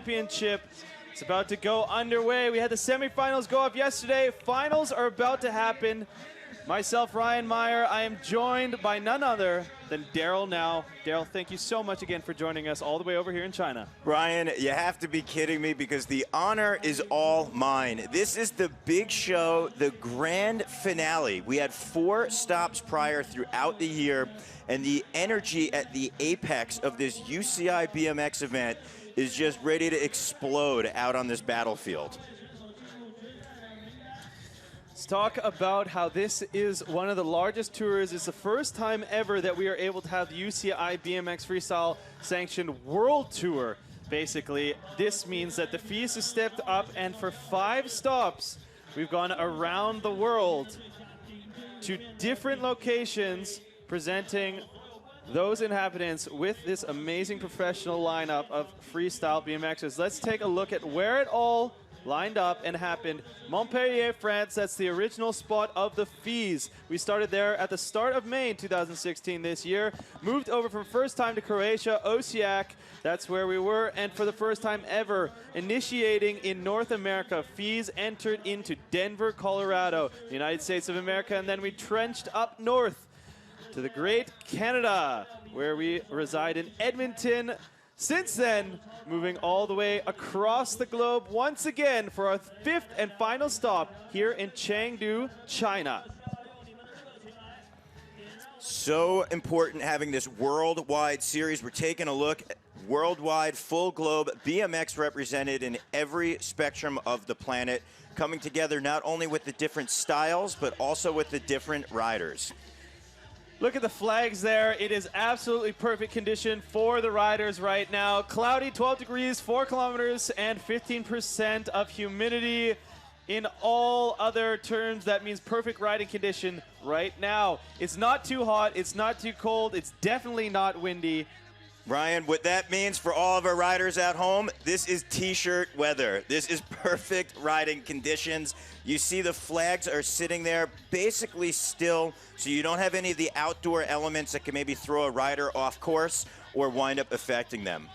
Championship. It's about to go underway. We had the semifinals go off yesterday. Finals are about to happen. Myself, Ryan Meyer, I am joined by none other than Daryl Now. Daryl, thank you so much again for joining us all the way over here in China. Ryan, you have to be kidding me because the honor is all mine. This is the big show, the grand finale. We had 4 stops prior throughout the year, and the energy at the apex of this UCI BMX event is just ready to explode out on this battlefield. Let's talk about how this is one of the largest tours. It's the first time ever that we are able to have the UCI BMX Freestyle sanctioned world tour, basically. This means that the FISE has stepped up, and for 5 stops, we've gone around the world to different locations, presenting those inhabitants with this amazing professional lineup of freestyle BMXers. Let's take a look at where it all lined up and happened. Montpellier, France, that's the original spot of the FISE. We started there at the start of May in 2016 this year. Moved over for first time to Croatia, Osijek, that's where we were. And for the first time ever, initiating in North America, FISE entered into Denver, Colorado, the United States of America, and then we trenched up north to the great Canada, where we reside in Edmonton. Since then, moving all the way across the globe once again for our 5th and final stop here in Chengdu, China. So important having this worldwide series. We're taking a look at worldwide, full globe, BMX represented in every spectrum of the planet, coming together not only with the different styles, but also with the different riders. Look at the flags there. It is absolutely perfect condition for the riders right now. Cloudy, 12 degrees, 4 kilometers, and 15% of humidity. In all other terms, that means perfect riding condition right now. It's not too hot, it's not too cold, it's definitely not windy. Ryan, what that means for all of our riders at home, this is t-shirt weather. This is perfect riding conditions. You see the flags are sitting there basically still, so you don't have any of the outdoor elements that can maybe throw a rider off course or wind up affecting them.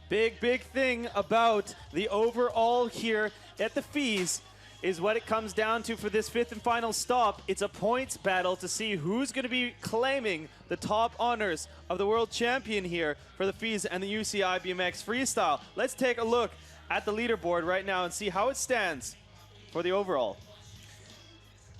Big thing about the overall here at the FISE is what it comes down to for this 5th and final stop. It's a points battle to see who's going to be claiming the top honors of the world champion here for the FISE and the UCI BMX Freestyle. Let's take a look at the leaderboard right now and see how it stands for the overall.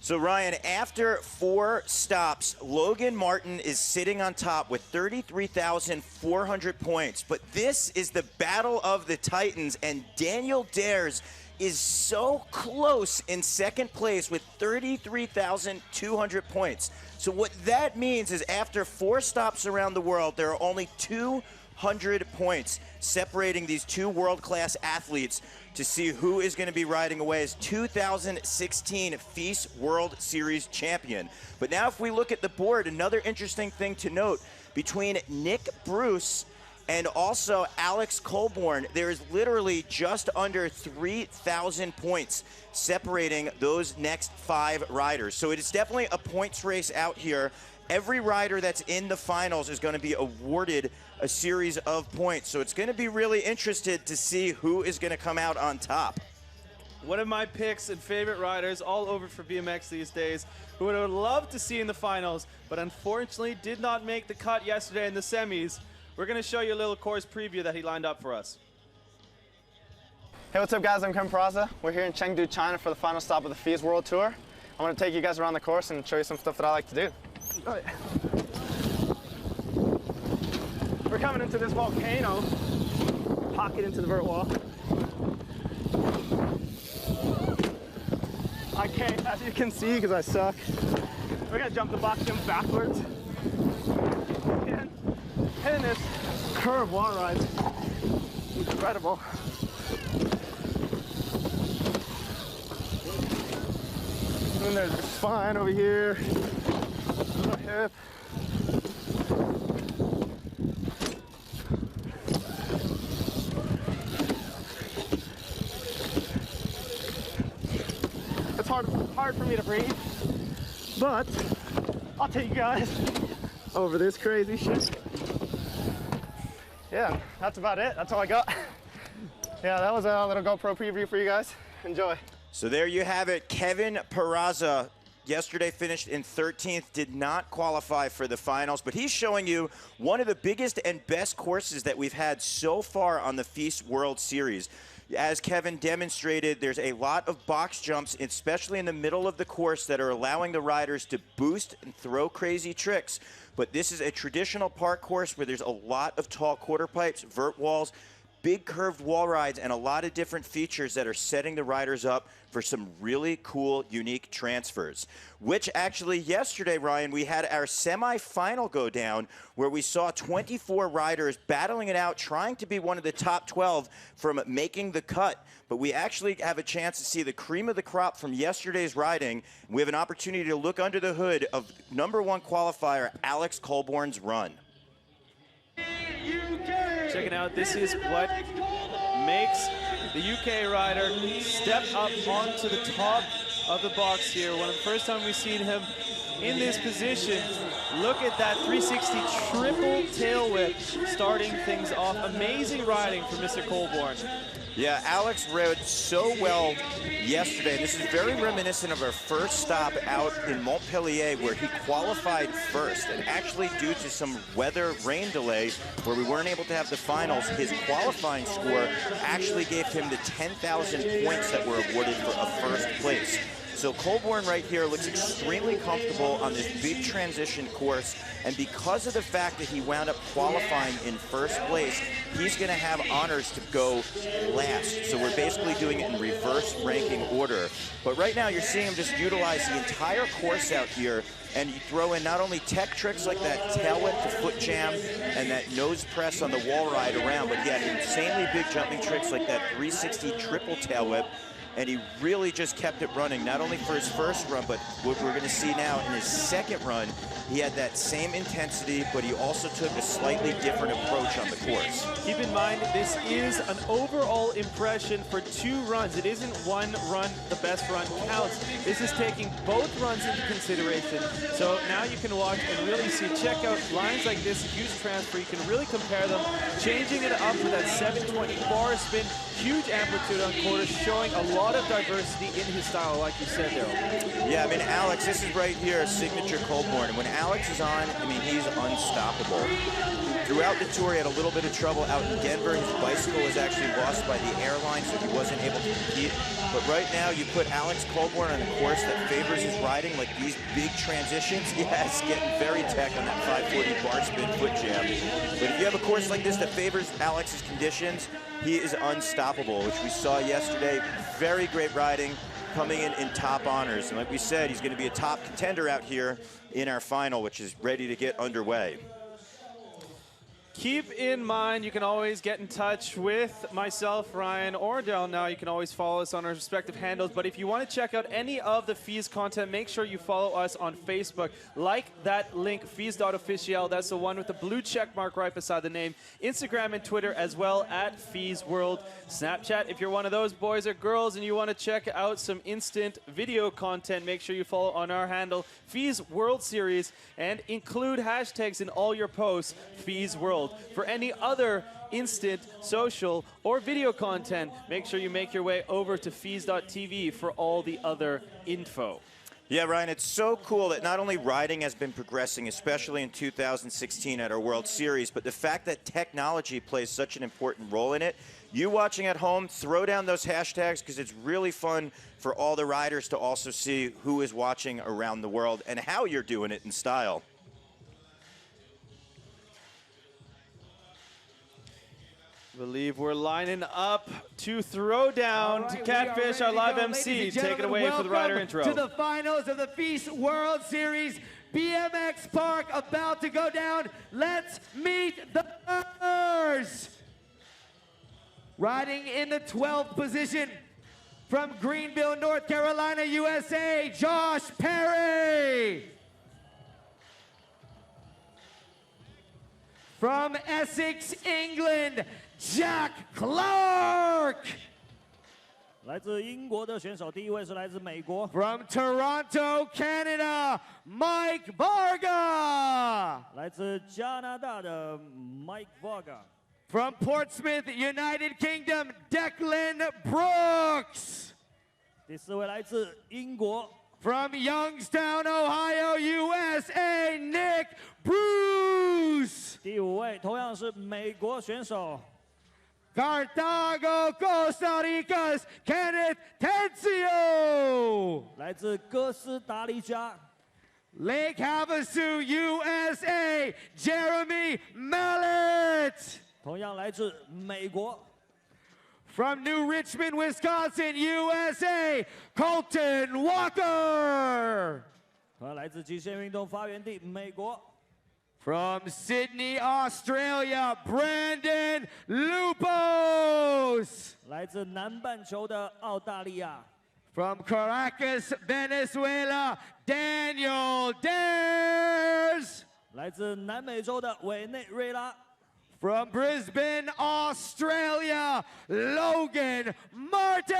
So Ryan, after 4 stops, Logan Martin is sitting on top with 33,400 points. But this is the battle of the Titans, and Daniel Dares is so close in 2nd place with 33,200 points. So what that means is after 4 stops around the world, there are only 200 points separating these 2 world-class athletes to see who is going to be riding away as 2016 FISE World Series champion. But now if we look at the board, another interesting thing to note, between Nick Bruce and also Alex Colborn, there is literally just under 3,000 points separating those next 5 riders. So it is definitely a points race out here. Every rider that's in the finals is going to be awarded a series of points. So it's going to be really interested to see who is going to come out on top. One of my picks and favorite riders all over for BMX these days, who I would love to see in the finals, but unfortunately did not make the cut yesterday in the semis. We're going to show you a little course preview that he lined up for us. Hey, what's up guys? I'm Ken Peraza. We're here in Chengdu, China for the final stop of the FISE World Tour. I want to take you guys around the course and show you some stuff that I like to do. Oh, yeah. We're coming into this volcano, pocket into the vert wall. I can't, as you can see, because I suck. We're going to jump the box jump backwards. And hitting this curve wall ride. Incredible. And then there's the spine over here, little hip. It's hard for me to breathe, but I'll take you guys over this crazy shit. Yeah, that's about it. That's all I got. Yeah, that was a little GoPro preview for you guys. Enjoy. So there you have it. Kevin Peraza yesterday finished in 13th, did not qualify for the finals, but he's showing you one of the biggest and best courses that we've had so far on the FISE World Series. As Kevin demonstrated, there's a lot of box jumps, especially in the middle of the course, that are allowing the riders to boost and throw crazy tricks. But this is a traditional park course where there's a lot of tall quarter pipes, vert walls, big curved wall rides, and a lot of different features that are setting the riders up for some really cool, unique transfers. Which actually yesterday, Ryan, we had our semifinal go down where we saw 24 riders battling it out, trying to be one of the top 12 from making the cut. But we actually have a chance to see the cream of the crop from yesterday's riding. We have an opportunity to look under the hood of #1 qualifier Alex Colborne's run. Checking out, this is what makes the UK rider step up onto the top of the box here. One of the first time we've seen him in this position. Look at that 360 triple tail whip starting things off. Amazing riding from Mr. Colborne. Yeah, Alex rode so well yesterday. This is very reminiscent of our first stop out in Montpellier where he qualified first. And actually, due to some weather rain delay where we weren't able to have the finals, his qualifying score actually gave him the 10,000 points that were awarded for a first place. So Colborne right here looks extremely comfortable on this big transition course, and because of the fact that he wound up qualifying in first place, he's going to have honors to go last. So we're basically doing it in reverse ranking order. But right now you're seeing him just utilize the entire course out here, and you throw in not only tech tricks like that tail whip to foot jam and that nose press on the wall ride around, but he had insanely big jumping tricks like that 360 triple tail whip. And he really just kept it running, not only for his first run, but what we're going to see now in his second run, he had that same intensity, but he also took a slightly different approach on the course. Keep in mind, this is an overall impression for 2 runs. It isn't one run, the best run counts. This is taking both runs into consideration. So now you can watch and really see, check out lines like this, huge transfer. You can really compare them, changing it up with that 720 bar spin, huge amplitude on quarters, showing a lot of diversity in his style, like you said there. Yeah, I mean, Alex, this is right here, signature Colborne. And when Alex is on, I mean, he's unstoppable. Throughout the tour, he had a little bit of trouble out in Denver. His bicycle was actually lost by the airline, so he wasn't able to compete. But right now, you put Alex Colborne on a course that favors his riding, like these big transitions. Yes, getting very tech on that 540 bar spin foot jam. But if you have a course like this that favors Alex's conditions, he is unstoppable, which we saw yesterday. Very great riding, coming in top honors. And like we said, he's going to be a top contender out here in our final, which is ready to get underway. Keep in mind, you can always get in touch with myself, Ryan, or Daryl now. You can always follow us on our respective handles. But if you want to check out any of the FISE content, make sure you follow us on Facebook. Like that link, FISE.official. That's the one with the blue check mark right beside the name. Instagram and Twitter as well at FISE World. Snapchat, if you're one of those boys or girls and you want to check out some instant video content, make sure you follow on our handle, FISE World Series, and include hashtags in all your posts, FISE World. For any other instant, social, or video content, make sure you make your way over to FISE.tv for all the other info. Yeah, Ryan, it's so cool that not only riding has been progressing, especially in 2016 at our World Series, but the fact that technology plays such an important role in it. You watching at home, throw down those hashtags because it's really fun for all the riders to also see who is watching around the world and how you're doing it in style. I believe we're lining up to throw down to Catfish, our live MC. Take it away for the rider intro. To the finals of the FISE World Series. BMX Park about to go down. Let's meet the runners. Riding in the 12th position from Greenville, North Carolina, USA, Josh Perry. From Essex, England, Jack Clark. 来自英国的选手，第一位是来自美国。From Toronto, Canada, Mike Varga. 来自加拿大的 Mike Varga。From Portsmouth, United Kingdom, Declan Brooks. 第4位来自英国， From Youngstown, Ohio, USA, Nick Bruce. 第5位同样是美国选手， Cartago, Costa Rica's Kenneth Tencio. 来自哥斯达黎加， Lake Havasu, USA, Jeremy Mallet. 同样来自美国。 From New Richmond, Wisconsin, USA, Colton Walker. 同样来自极限运动发源地美国。 From Sydney, Australia, Brandon Lupos. 来自南半球的澳大利亚， From Caracas, Venezuela, Daniel Dares. 来自南美洲的委内瑞拉， From Brisbane, Australia, Logan Martin.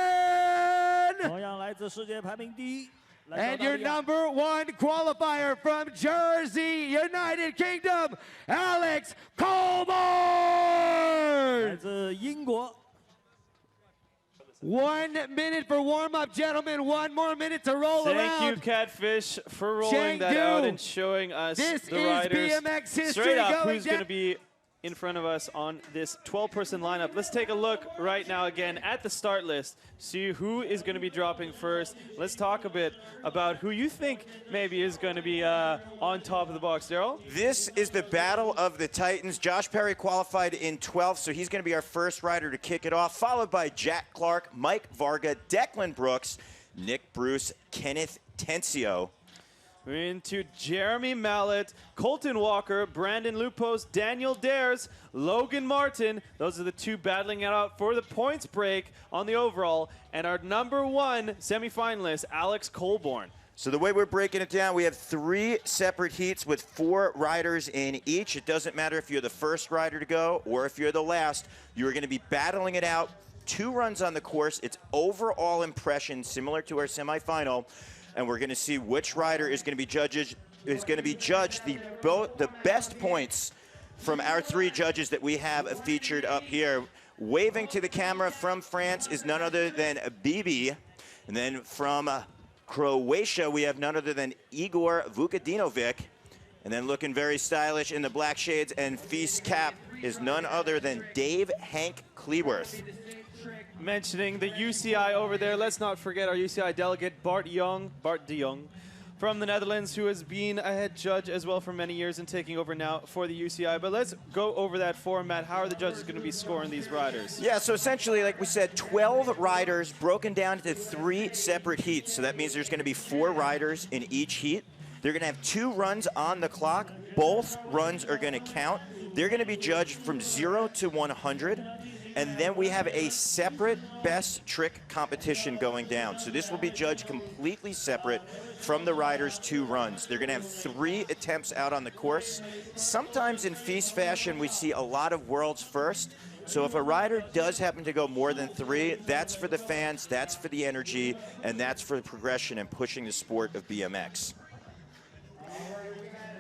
同样来自世界排名第1。来自澳 And 大 your 利亚 #1 qualifier from Jersey, United Kingdom, Alex 来 Colborn. 自英国， 1 minute for warm-up, gentlemen. 1 more minute to roll Thank around. you, Catfish, for rolling that Chengdu. out and showing us This the is riders BMX history straight up going who's going to down. be in front of us on this 12-person lineup. Let's take a look right now again at the start list, see who is going to be dropping first. Let's talk a bit about who you think maybe is going to be on top of the box. Daryl? This is the battle of the Titans. Josh Perry qualified in 12th, so he's going to be our first rider to kick it off, followed by Jack Clark, Mike Varga, Declan Brooks, Nick Bruce, Kenneth Tencio. We're into Jeremy Mallet, Colton Walker, Brandon Lupos, Daniel Dares, Logan Martin. Those are the 2 battling it out for the points break on the overall. And our #1 semifinalist, Alex Colborn. So the way we're breaking it down, we have 3 separate heats with 4 riders in each. It doesn't matter if you're the first rider to go or if you're the last. You're going to be battling it out. 2 runs on the course. It's overall impression, similar to our semifinal. And we're going to see which rider is going to be judged the best points from our 3 judges that we have featured up here. Waving to the camera from France is none other than Bibi. And then from Croatia, we have none other than Igor Vukadinovic. And then looking very stylish in the black shades and FISE cap is none other than Dave Hank Cleworth. Mentioning the UCI over there, let's not forget our UCI delegate, Bart de Jong, from the Netherlands, who has been a head judge as well for many years and taking over now for the UCI. But let's go over that format. How are the judges going to be scoring these riders? Yeah, so essentially, like we said, 12 riders broken down into 3 separate heats. So that means there's going to be 4 riders in each heat. They're going to have 2 runs on the clock. Both runs are going to count. They're going to be judged from 0 to 100. And then we have a separate best trick competition going down. So this will be judged completely separate from the riders' 2 runs. They're going to have 3 attempts out on the course. Sometimes in FISE fashion, we see a lot of worlds first. So if a rider does happen to go more than 3, that's for the fans, that's for the energy, and that's for the progression and pushing the sport of BMX.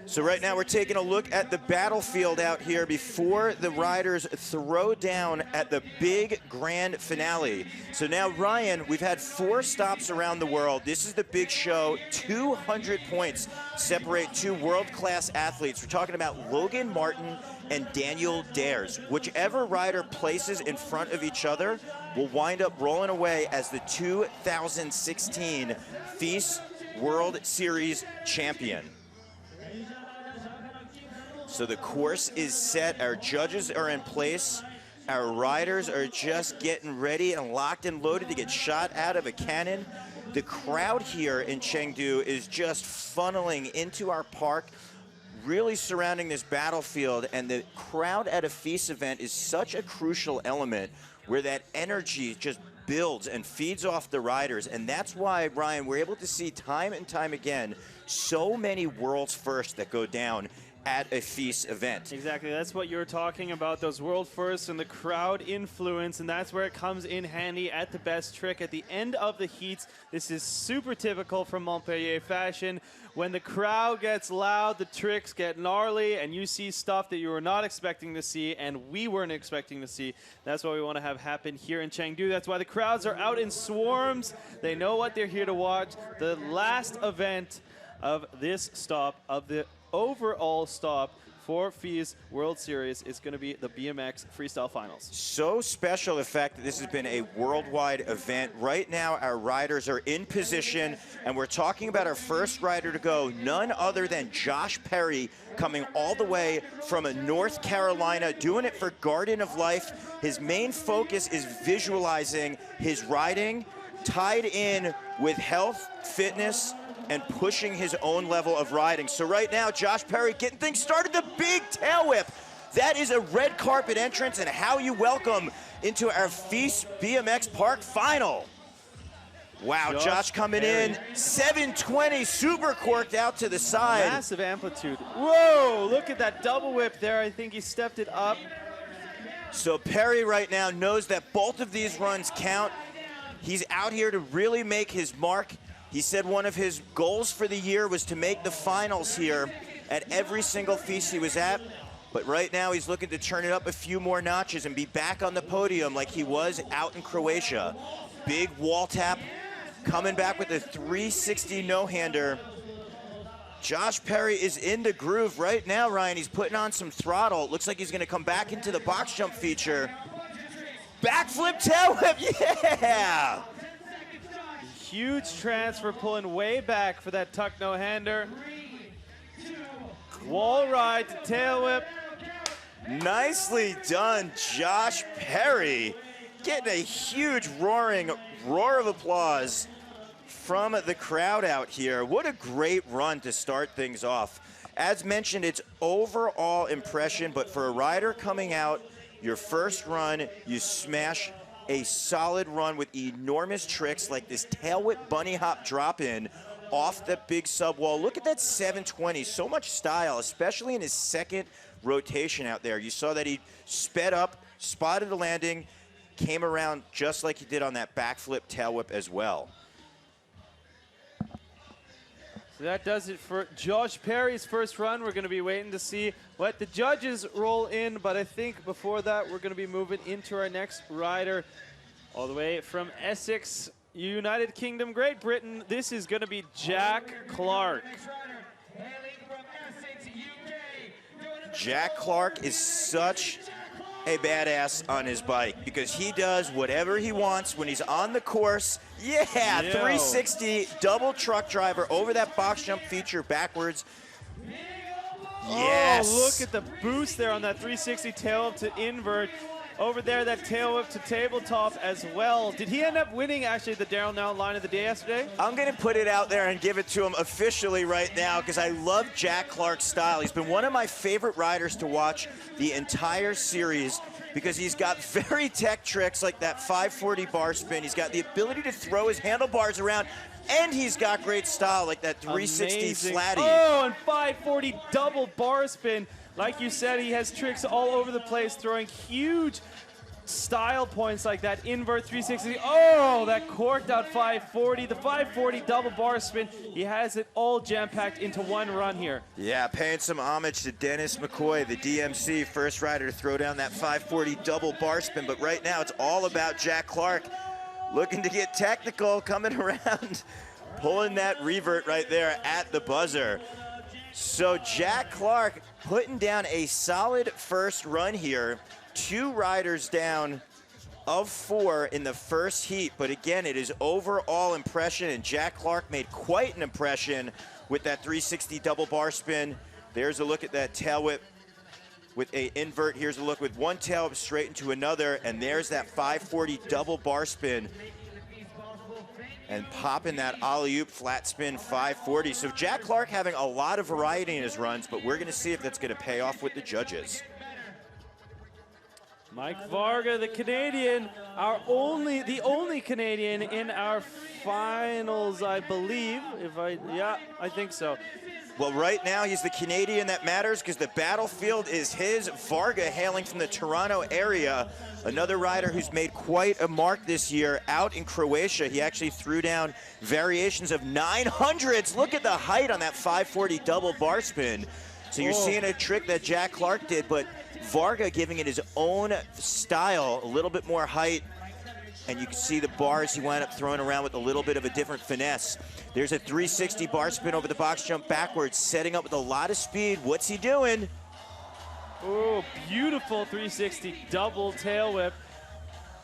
So right now we're taking a look at the battlefield out here before the riders throw down at the big grand finale. So now, Ryan, we've had 4 stops around the world. This is the big show. 200 points separate 2 world-class athletes. We're talking about Logan Martin and Daniel Dares. Whichever rider places in front of each other will wind up rolling away as the 2016 FISE World Series champion. So the course is set, our judges are in place, our riders are just getting ready and locked and loaded to get shot out of a cannon. The crowd here in Chengdu is just funneling into our park, really surrounding this battlefield, and the crowd at a FISE event is such a crucial element where that energy just builds and feeds off the riders. And that's why, Ryan, we're able to see time and time again so many world's first that go down at a FISE event. Exactly, that's what you're talking about, those world firsts and the crowd influence, and that's where it comes in handy at the best trick. At the end of the heats, this is super typical from Montpellier fashion. When the crowd gets loud, the tricks get gnarly, and you see stuff that you were not expecting to see, and we weren't expecting to see. That's what we want to have happen here in Chengdu. That's why the crowds are out in swarms. They know what they're here to watch. The last event of this stop, of the overall stop for FISE World Series, is going to be the BMX Freestyle Finals. So special the fact that this has been a worldwide event. Right now, our riders are in position, and we're talking about our first rider to go, none other than Josh Perry, coming all the way from North Carolina, doing it for Garden of Life. His main focus is visualizing his riding, tied in with health, fitness, and pushing his own level of riding. So right now, Josh Perry getting things started, the big tail whip. That is a red carpet entrance, and how you welcome into our FISE BMX Park final. Wow, Josh coming in, 720, super corked out to the side. Massive amplitude. Whoa, look at that double whip there. I think he stepped it up. So Perry right now knows that both of these runs count. He's out here to really make his mark. He said one of his goals for the year was to make the finals here at every single FISE he was at. But right now he's looking to turn it up a few more notches and be back on the podium like he was out in Croatia. Big wall tap, coming back with a 360 no-hander. Josh Perry is in the groove right now, Ryan. He's putting on some throttle. It looks like he's gonna come back into the box jump feature. Backflip tail whip, yeah! Huge transfer, pulling way back for that tuck no-hander. Wall ride to tail whip. Nicely done, Josh Perry. Getting a huge roaring roar of applause from the crowd out here. What a great run to start things off. As mentioned, it's overall impression, but for a rider coming out, your first run, you smash a solid run with enormous tricks like this tail whip bunny hop drop in off the big sub wall. Look at that 720, so much style, especially in his second rotation out there. You saw that he sped up, spotted the landing, came around just like he did on that backflip tail whip as well. So that does it for Josh Perry's first run. We're going to be waiting to see what the judges roll in, but I think before that we're going to be moving into our next rider all the way from Essex, United Kingdom, Great Britain. This is going to be Jack Clark. Jack Clark is such a badass on his bike because he does whatever he wants when he's on the course. Yeah, 360 double truck driver over that box jump feature backwards. Yes. Oh, look at the boost there on that 360 tail up to invert. Over there, that tail whip to tabletop as well. Did he end up winning, actually, the Daryl Now line of the day yesterday? I'm going to put it out there and give it to him officially right now because I love Jack Clark's style. He's been one of my favorite riders to watch the entire series because he's got very tech tricks like that 540 bar spin. He's got the ability to throw his handlebars around, and he's got great style like that 360 Amazing. flatty. Oh, and 540 double bar spin. Like you said, he has tricks all over the place, throwing huge style points like that invert 360. Oh, that corked out 540. The 540 double bar spin. He has it all jam-packed into one run here. Yeah, paying some homage to Dennis McCoy, the DMC first rider to throw down that 540 double bar spin. But right now, it's all about Jack Clark looking to get technical, coming around, pulling that revert right there at the buzzer. So Jack Clark putting down a solid first run here. 2 riders down of 4 in the first heat, but again, it is overall impression, and Jack Clark made quite an impression with that 360 double bar spin. There's a look at that tail whip with a invert. Here's a look with one tail whip straight into another, and there's that 540 double bar spin. And popping that alley-oop flat spin 540. So Jack Clark having a lot of variety in his runs, but we're gonna see if that's gonna pay off with the judges. Mike Varga, the Canadian, the only Canadian in our finals, I believe. I think so. Well, right now he's the Canadian that matters because the battlefield is his. Varga, hailing from the Toronto area, another rider who's made quite a mark this year out in Croatia. He actually threw down variations of 900s. Look at the height on that 540 double bar spin. So you're seeing a trick that Jack Clark did, but Varga giving it his own style, a little bit more height, and you can see the bars he wound up throwing around with a little bit of a different finesse. There's a 360 bar spin over the box jump backwards, setting up with a lot of speed. What's he doing? Oh, beautiful 360 double tail whip.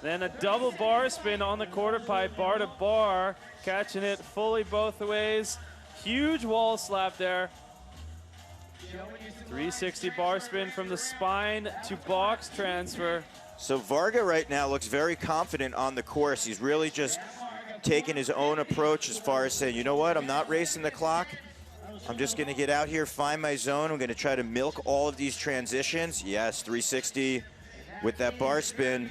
Then a double bar spin on the quarter pipe, bar to bar, catching it fully both ways. Huge wall slap there. 360 bar spin from the spine to box transfer. So Varga right now looks very confident on the course. He's really just taking his own approach as far as saying, you know what, I'm not racing the clock. I'm just going to get out here, find my zone. I'm going to try to milk all of these transitions. Yes, 360 with that bar spin.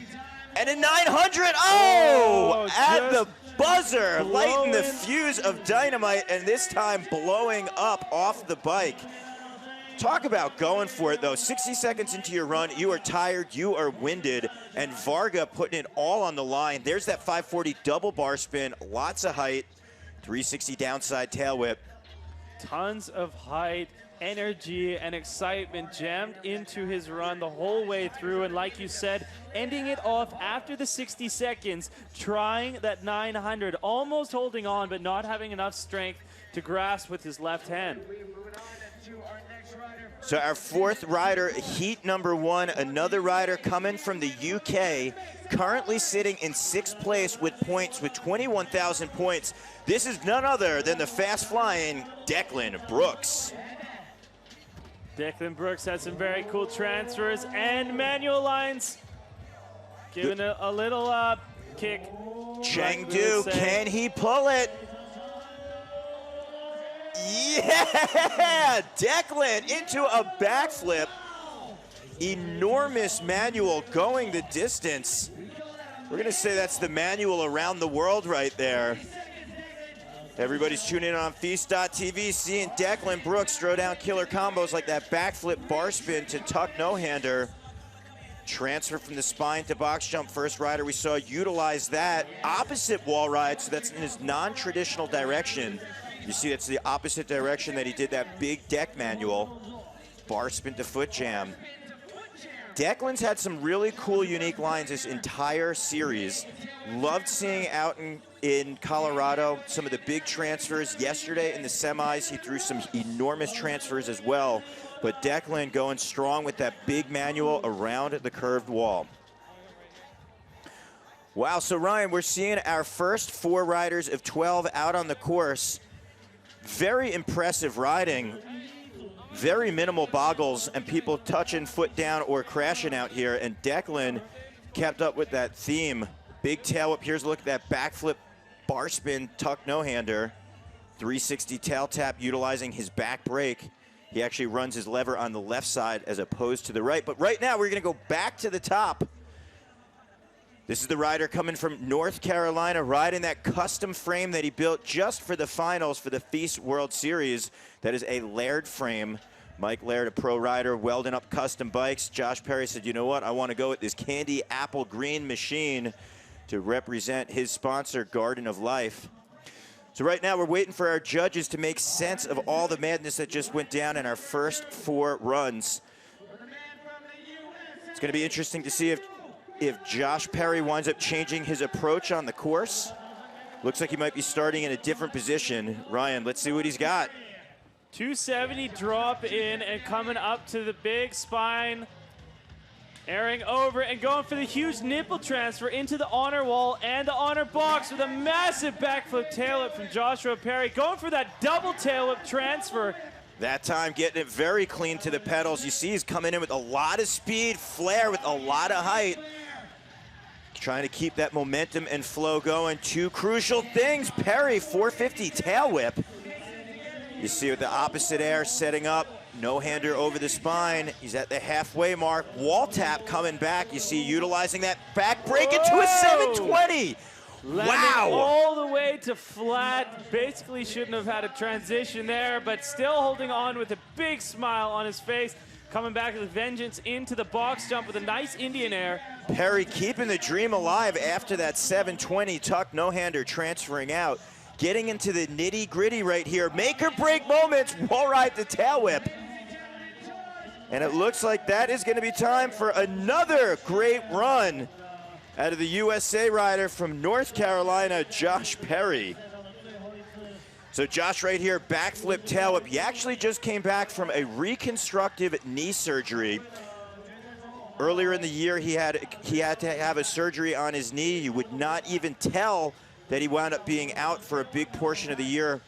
And a 900, oh at the buzzer, lighting the fuse of dynamite, and this time blowing up off the bike. Talk about going for it, though. 60 seconds into your run, you are tired, you are winded, and Varga putting it all on the line. There's that 540 double bar spin, lots of height, 360 downside tail whip. Tons of height, energy, and excitement jammed into his run the whole way through, and like you said, ending it off after the 60 seconds, trying that 900, almost holding on, but not having enough strength to grasp with his left hand. So our fourth rider, heat number one, another rider coming from the UK, currently sitting in sixth place with points, with 21,000 points. This is none other than the fast-flying Declan Brooks. Declan Brooks had some very cool transfers and manual lines. Giving a little kick. Chengdu, can he pull it? Yeah! Declan into a backflip. Enormous manual going the distance. We're going to say that's the manual around the world right there. Everybody's tuning in on FISE.tv, seeing Declan Brooks throw down killer combos like that backflip bar spin to tuck no-hander. Transfer from the spine to box jump. First rider we saw utilize that. Opposite wall ride, so that's in his non-traditional direction. You see that's the opposite direction that he did that big deck manual. Bar spin to foot jam. Declan's had some really cool, unique lines this entire series. Loved seeing out in Colorado some of the big transfers. Yesterday in the semis, he threw some enormous transfers as well. But Declan going strong with that big manual around the curved wall. Wow, so Ryan, we're seeing our first 4 riders of 12 out on the course. Very impressive riding. Very minimal boggles and people touching foot down or crashing out here. And Declan kept up with that theme. Big tail whip. Here's a look at that backflip bar spin tuck no-hander. 360 tail tap utilizing his back brake. He actually runs his lever on the left side as opposed to the right. But right now we're going to go back to the top. This is the rider coming from North Carolina, riding that custom frame that he built just for the finals for the FISE World Series. That is a Laird frame. Mike Laird, a pro rider, welding up custom bikes. Josh Perry said, you know what, I want to go with this candy apple green machine to represent his sponsor, Garden of Life. So right now we're waiting for our judges to make sense of all the madness that just went down in our first 4 runs. It's going to be interesting to see if Josh Perry winds up changing his approach on the course. Looks like he might be starting in a different position. Ryan, let's see what he's got. 270 drop in and coming up to the big spine. Airing over and going for the huge nipple transfer into the honor wall and the honor box with a massive backflip tail whip from Joshua Perry. Going for that double tail whip transfer. That time getting it very clean to the pedals. You see he's coming in with a lot of speed, flair with a lot of height. Trying to keep that momentum and flow going. 2 crucial things. Perry, 450 tail whip. You see with the opposite air setting up. No-hander over the spine. He's at the halfway mark. Wall tap coming back. You see utilizing that back break into a 720. Landing all the way to flat. Basically shouldn't have had a transition there, but still holding on with a big smile on his face. Coming back with vengeance into the box jump with a nice Indian air. Perry keeping the dream alive after that 720 tuck no-hander transferring out. Getting into the nitty-gritty right here. Make or break moments, wall ride to tail whip. And it looks like that is going to be time for another great run out of the USA rider from North Carolina, Josh Perry. So Josh right here, backflip tail whip. He actually just came back from a reconstructive knee surgery. Earlier in the year, he had to have a surgery on his knee. You would not even tell that he wound up being out for a big portion of the year.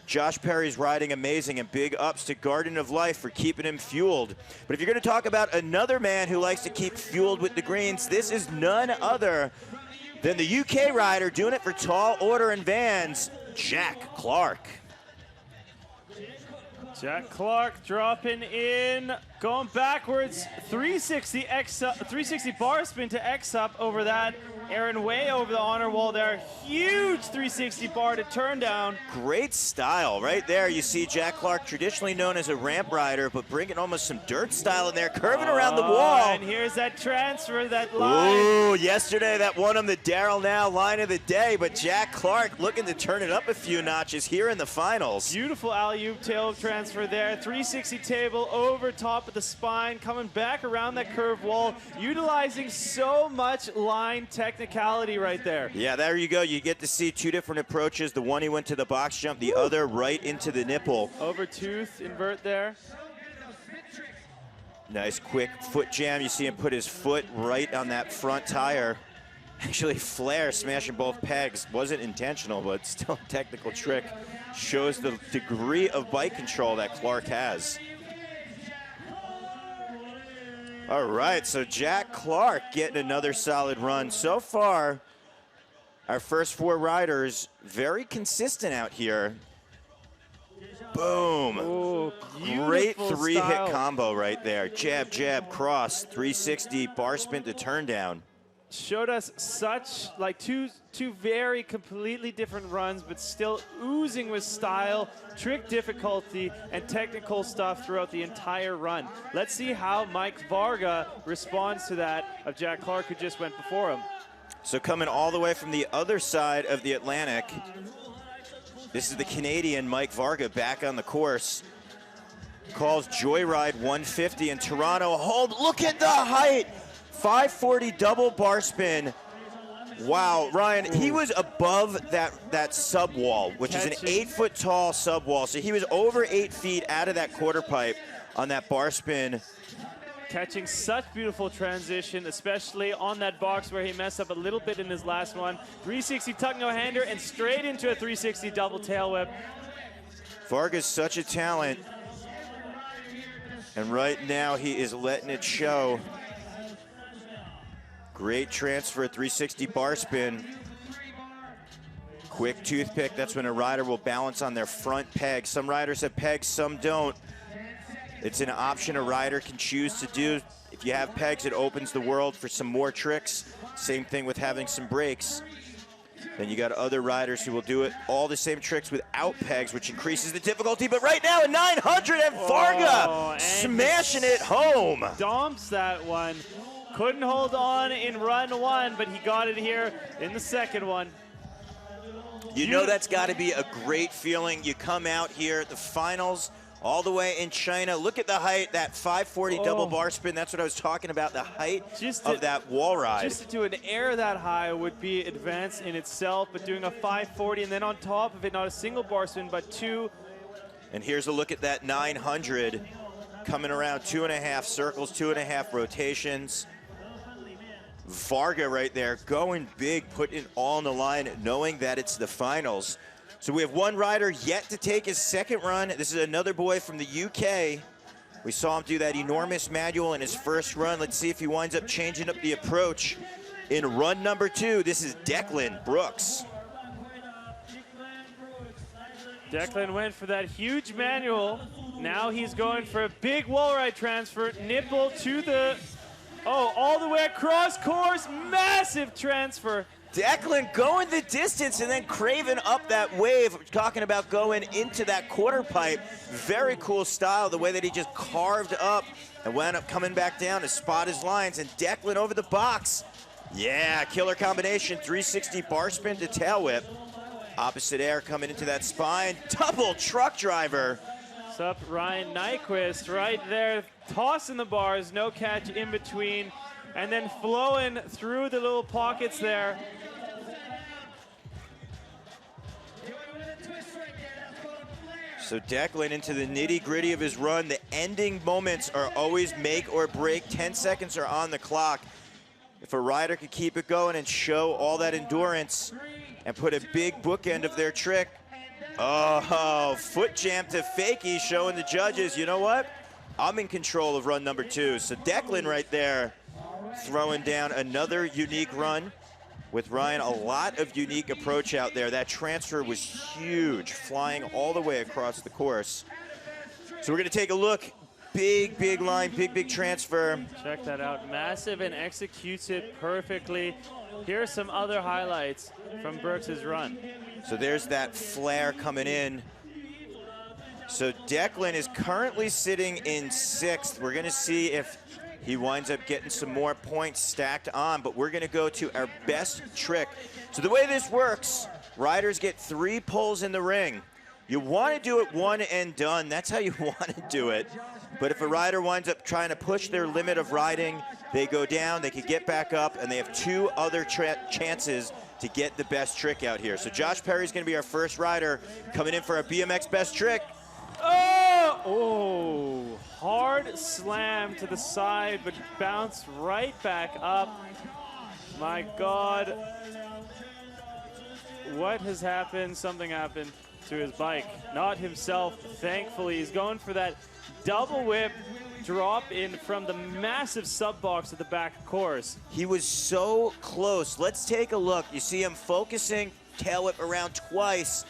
Josh Perry's riding amazing, and big ups to Garden of Life for keeping him fueled. But if you're going to talk about another man who likes to keep fueled with the greens, this is none other than the UK rider doing it for Tall Order and Vans, Jack Clark. Jack Clark dropping in, going backwards, 360 bar spin to X up over that. Aaron way over the honor wall there. Huge 360 bar to turn down. Great style right there. You see Jack Clark, traditionally known as a ramp rider, but bringing almost some dirt style in there, curving around the wall. And here's that transfer, that line. Ooh, yesterday that won him the Daryl Now line of the day, but Jack Clark looking to turn it up a few notches here in the finals. Beautiful alley-oop tail transfer there. 360 table over top of the spine, coming back around that curved wall, utilizing so much line technicality right there. Yeah, there you go. You get to see two different approaches. The one he went to the box jump, the other right into the nipple. Over tooth invert there. Nice quick foot jam. You see him put his foot right on that front tire. Actually, flare smashing both pegs. Wasn't intentional, but still a technical trick. Shows the degree of bike control that Clark has. All right, so Jack Clark getting another solid run. So far, our first four riders very consistent out here. Boom. Ooh, great three-hit style. combo right there. Jab, jab, cross, 360, bar spin to turn down. Showed us such, like, two very completely different runs, but still oozing with style, trick difficulty, and technical stuff throughout the entire run. Let's see how Mike Varga responds to that of Jack Clark, who just went before him. So coming all the way from the other side of the Atlantic, this is the Canadian Mike Varga back on the course. Calls Joyride 150 in Toronto. Hold, look at the height. 540 double bar spin. Wow, Ryan, he was above that sub wall, which is an 8-foot tall sub wall. So he was over 8 feet out of that quarter pipe on that bar spin. Catching such beautiful transition, especially on that box where he messed up a little bit in his last one. 360 tuck no-hander and straight into a 360 double tail whip. Varga's such a talent. And right now he is letting it show. Great transfer, 360 bar spin. Quick toothpick, that's when a rider will balance on their front peg. Some riders have pegs, some don't. It's an option a rider can choose to do. If you have pegs, it opens the world for some more tricks. Same thing with having some brakes. Then you got other riders who will do it all the same tricks without pegs, which increases the difficulty. But right now, a 900 and Varga smashing it home. Stomps that one. Couldn't hold on in run one, but he got it here in the second one. You know that's got to be a great feeling. You come out here at the finals, all the way in China. Look at the height, that 540 double bar spin. That's what I was talking about, the height of that wall ride. Just to do an air that high would be advanced in itself, but doing a 540 and then on top of it, not a single bar spin, but two. And here's a look at that 900 coming around 2.5 circles, 2.5 rotations. Varga right there going big, putting it all on the line, knowing that it's the finals. So we have one rider yet to take his second run. This is another boy from the UK. We saw him do that enormous manual in his first run. Let's see if he winds up changing up the approach in run number 2. This is Declan Brooks. Declan went for that huge manual. Now he's going for a big wall ride transfer, nipple to the, all the way across course, massive transfer. Declan going the distance and then Craven up that wave. We're talking about going into that quarter pipe. Very cool style, the way that he just carved up and wound up coming back down to spot his lines. And Declan over the box. Yeah, killer combination, 360 bar spin to tail whip. Opposite air coming into that spine. Double truck driver. What's up, Ryan Nyquist right there, tossing the bars, no catch in between, and then flowing through the little pockets there. So Declan into the nitty-gritty of his run. The ending moments are always make or break. 10 seconds are on the clock. If a rider could keep it going and show all that endurance and put a big bookend of their trick. Oh, foot jam to fakie, showing the judges, you know what? I'm in control of run number 2. So Declan right there throwing down another unique run. With Ryan, a lot of unique approach out there. That transfer was huge, flying all the way across the course. So we're gonna take a look. Big, big line, big, big transfer. Check that out, massive and executes it perfectly. Here are some other highlights from Brooks's run. So there's that flare coming in. So Declan is currently sitting in 6th. We're gonna see if he winds up getting some more points stacked on, but we're gonna go to our best trick. So the way this works, riders get 3 pulls in the ring. You wanna do it one and done, that's how you wanna do it. But if a rider winds up trying to push their limit of riding, they go down, they can get back up, and they have 2 other chances to get the best trick out here. So Josh Perry's gonna be our first rider coming in for our BMX best trick. Oh, hard slam to the side, but bounced right back up. My God. What has happened? Something happened to his bike. Not himself, thankfully. He's going for that double whip drop in from the massive sub box at the back course. He was so close. Let's take a look. You see him focusing, tail whip around twice.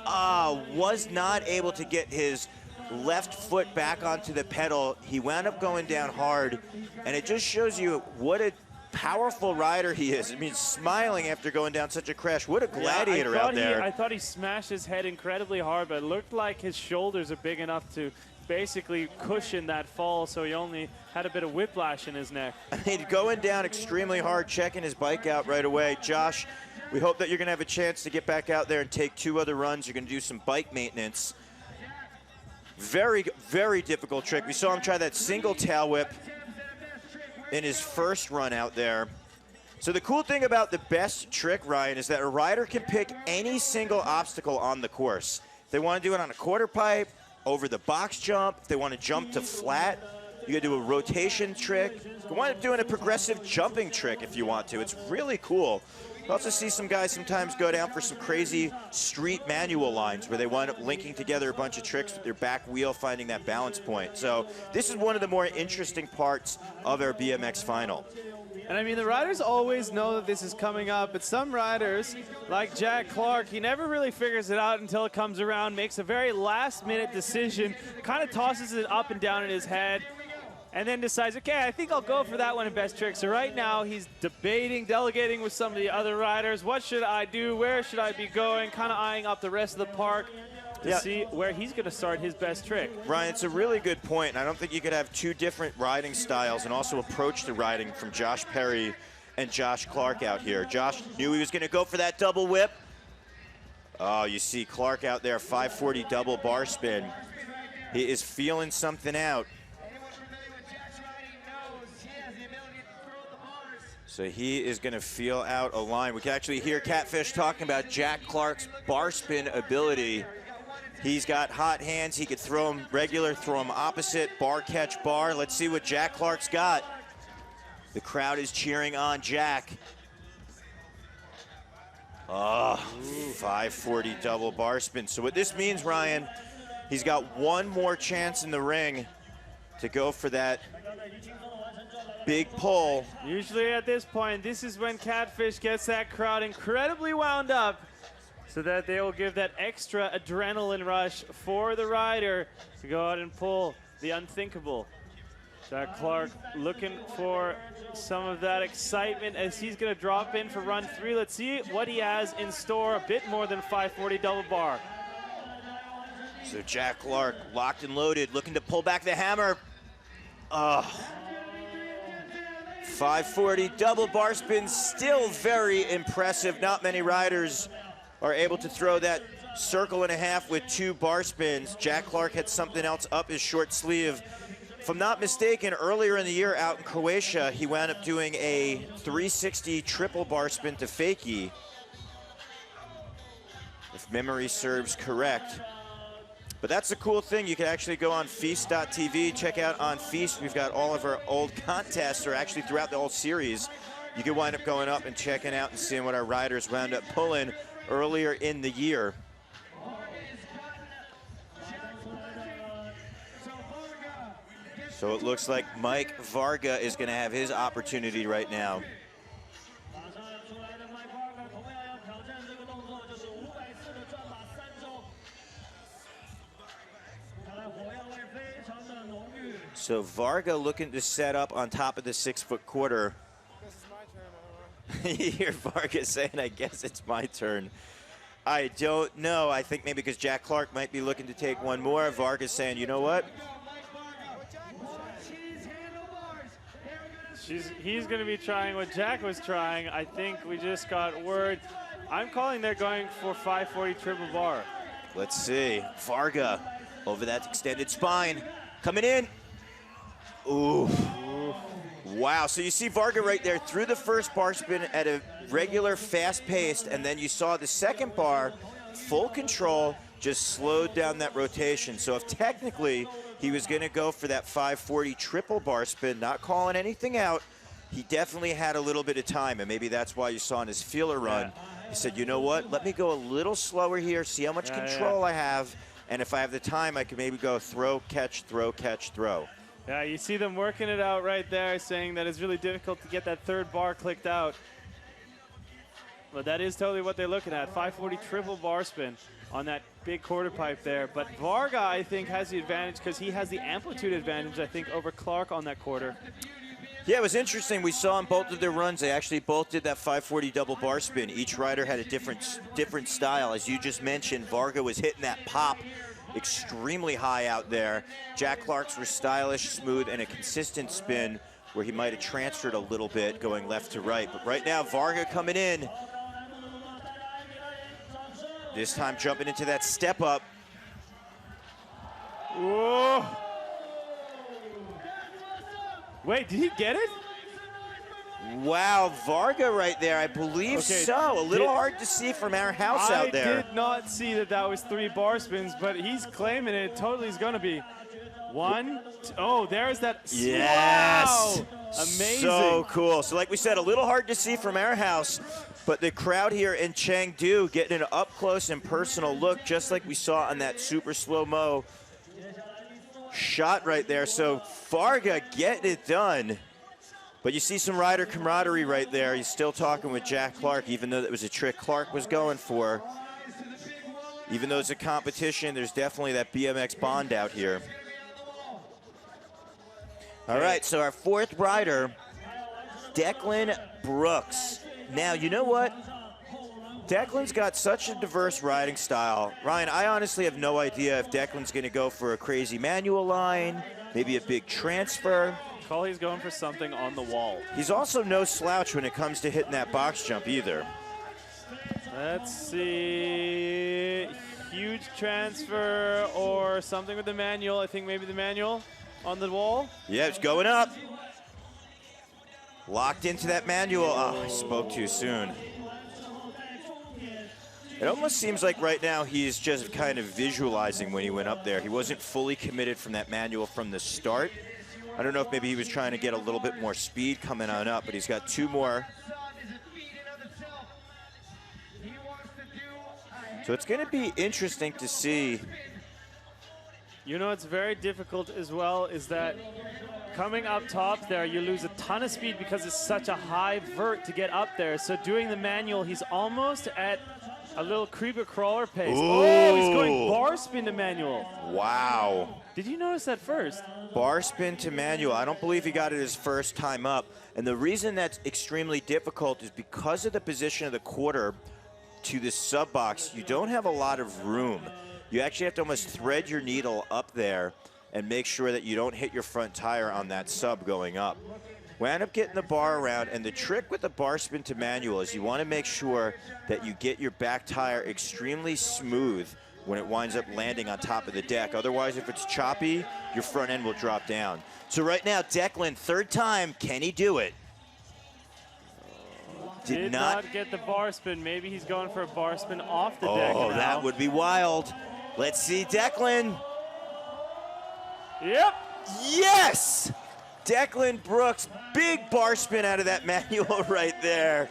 Was not able to get his left foot back onto the pedal. He wound up going down hard, and it just shows you what a powerful rider he is. I mean, smiling after going down such a crash. What a gladiator out there. I thought he smashed his head incredibly hard, but it looked like his shoulders are big enough to basically cushion that fall, so he only had a bit of whiplash in his neck. I mean, going down extremely hard, checking his bike out right away. Josh, we hope that you're going to have a chance to get back out there and take 2 other runs. You're going to do some bike maintenance. Very, very difficult trick. We saw him try that single tail whip in his first run out there. So the cool thing about the best trick, Ryan, is that a rider can pick any single obstacle on the course. If they want to do it on a quarter pipe, over the box jump, if they want to jump to flat, you can do a rotation trick. You can wind up doing a progressive jumping trick if you want to. It's really cool. You also see some guys sometimes go down for some crazy street manual lines where they wind up linking together a bunch of tricks with their back wheel, finding that balance point. So this is one of the more interesting parts of our BMX final. And I mean, the riders always know that this is coming up, but some riders, like Jack Clark, he never really figures it out until it comes around, makes a very last-minute decision, kind of tosses it up and down in his head, and then decides, okay, I think I'll go for that one in best trick. So right now, he's debating, delegating with some of the other riders. What should I do? Where should I be going? Kind of eyeing up the rest of the park to see where he's going to start his best trick. Ryan, it's a really good point, and I don't think you could have 2 different riding styles and also approach the riding from Josh Perry and Josh Clark out here. Josh knew he was going to go for that double whip. Oh, you see Clark out there, 540 double bar spin. He is feeling something out. So he is going to feel out a line. We can actually hear Catfish talking about Jack Clark's bar spin ability. He's got hot hands. He could throw them regular, throw them opposite, bar catch bar. Let's see what Jack Clark's got. The crowd is cheering on Jack. Oh, 540 double bar spin. So what this means, Ryan, he's got 1 more chance in the ring to go for that big pull. Usually at this point, this is when Catfish gets that crowd incredibly wound up so that they will give that extra adrenaline rush for the rider to go out and pull the unthinkable. Jack Clark looking for some of that excitement as he's going to drop in for run 3. Let's see what he has in store. A bit more than 540 double bar. So Jack Clark locked and loaded, looking to pull back the hammer. 540 double bar spin, still very impressive. Not many riders are able to throw that circle and a half with 2 bar spins. Jack Clark had something else up his short sleeve. If I'm not mistaken, earlier in the year out in Croatia, he wound up doing a 360 triple bar spin to fakie, if memory serves correct. But that's the cool thing. You can actually go on FISE.tv, check out on FISE. We've got all of our old contests, or actually throughout the whole series. You can wind up going up and checking out and seeing what our riders wound up pulling earlier in the year. So it looks like Mike Varga is going to have his opportunity right now. So Varga looking to set up on top of the 6-foot quarter. You hear Varga saying, I guess it's my turn. I don't know. I think maybe because Jack Clark might be looking to take one more. Varga's saying, you know what? He's going to be trying what Jack was trying. I think we just got word. I'm calling they're going for 540 triple bar. Let's see. Varga over that extended spine. Coming in. Ooh. Wow. So you see Varga right there through the first bar spin at a regular fast pace, and then you saw the second bar, full control, just slowed down that rotation. So if technically he was going to go for that 540 triple bar spin, not calling anything out, he definitely had a little bit of time, and maybe that's why you saw in his feeler run. He said, you know what, let me go a little slower here, see how much control I have, and if I have the time, I can maybe go throw, catch, throw, catch, throw. Yeah, you see them working it out right there, saying that it's really difficult to get that third bar clicked out. But that is totally what they're looking at, 540 triple bar spin on that big quarter pipe there. But Varga, I think, has the advantage because he has the amplitude advantage, I think, over Clark on that quarter. Yeah, it was interesting. We saw in both of their runs, they actually both did that 540 double bar spin. Each rider had a different style. As you just mentioned, Varga was hitting that pop extremely high out there. Jack Clark's were stylish, smooth, and a consistent spin where he might have transferred a little bit going left to right. But right now, Varga coming in. This time jumping into that step up. Whoa. Wait, did he get it? Wow, Varga right there, I believe so. A little hard to see from our house out there. I did not see that that was 3 bar spins, but he's claiming it totally is going to be 1, 2, oh, there's that. Yes. Wow. Amazing. So cool. So like we said, a little hard to see from our house, but the crowd here in Chengdu getting an up close and personal look, just like we saw on that super slow-mo shot right there. So Varga getting it done. But you see some rider camaraderie right there. He's still talking with Jack Clark, even though that was a trick Clark was going for. Even though it's a competition, there's definitely that BMX bond out here. All right, so our fourth rider, Declan Brooks. Now, you know what? Declan's got such a diverse riding style. Ryan, I honestly have no idea if Declan's going to go for a crazy manual line, maybe a big transfer. Call he's going for something on the wall. He's also no slouch when it comes to hitting that box jump either. Let's see. Huge transfer or something with the manual. I think maybe the manual on the wall. Yeah, it's going up. Locked into that manual. Oh, I spoke too soon. It almost seems like right now he's just kind of visualizing when he went up there. He wasn't fully committed from that manual from the start. I don't know if maybe he was trying to get a little bit more speed coming on up, but he's got 2 more. So it's going to be interesting to see You know what's very difficult as well is that coming up top there, you lose a ton of speed because it's such a high vert to get up there. So doing the manual, he's almost at a little creeper crawler pace. Ooh. Oh, he's going bar spin to manual. Wow. Did you notice that first? Bar spin to manual. I don't believe he got it his first time up. And the reason that's extremely difficult is because of the position of the quarter to the sub box, you don't have a lot of room. You actually have to almost thread your needle up there and make sure that you don't hit your front tire on that sub going up. We end up getting the bar around, and the trick with the bar spin to manual is you want to make sure that you get your back tire extremely smooth when it winds up landing on top of the deck. Otherwise, if it's choppy, your front end will drop down. So right now, Declan, third time, can he do it? Did not get the bar spin. Maybe he's going for a bar spin off the deck now. Oh, that would be wild. Let's see Declan. Yep. Yes! Declan Brooks, big bar spin out of that manual right there.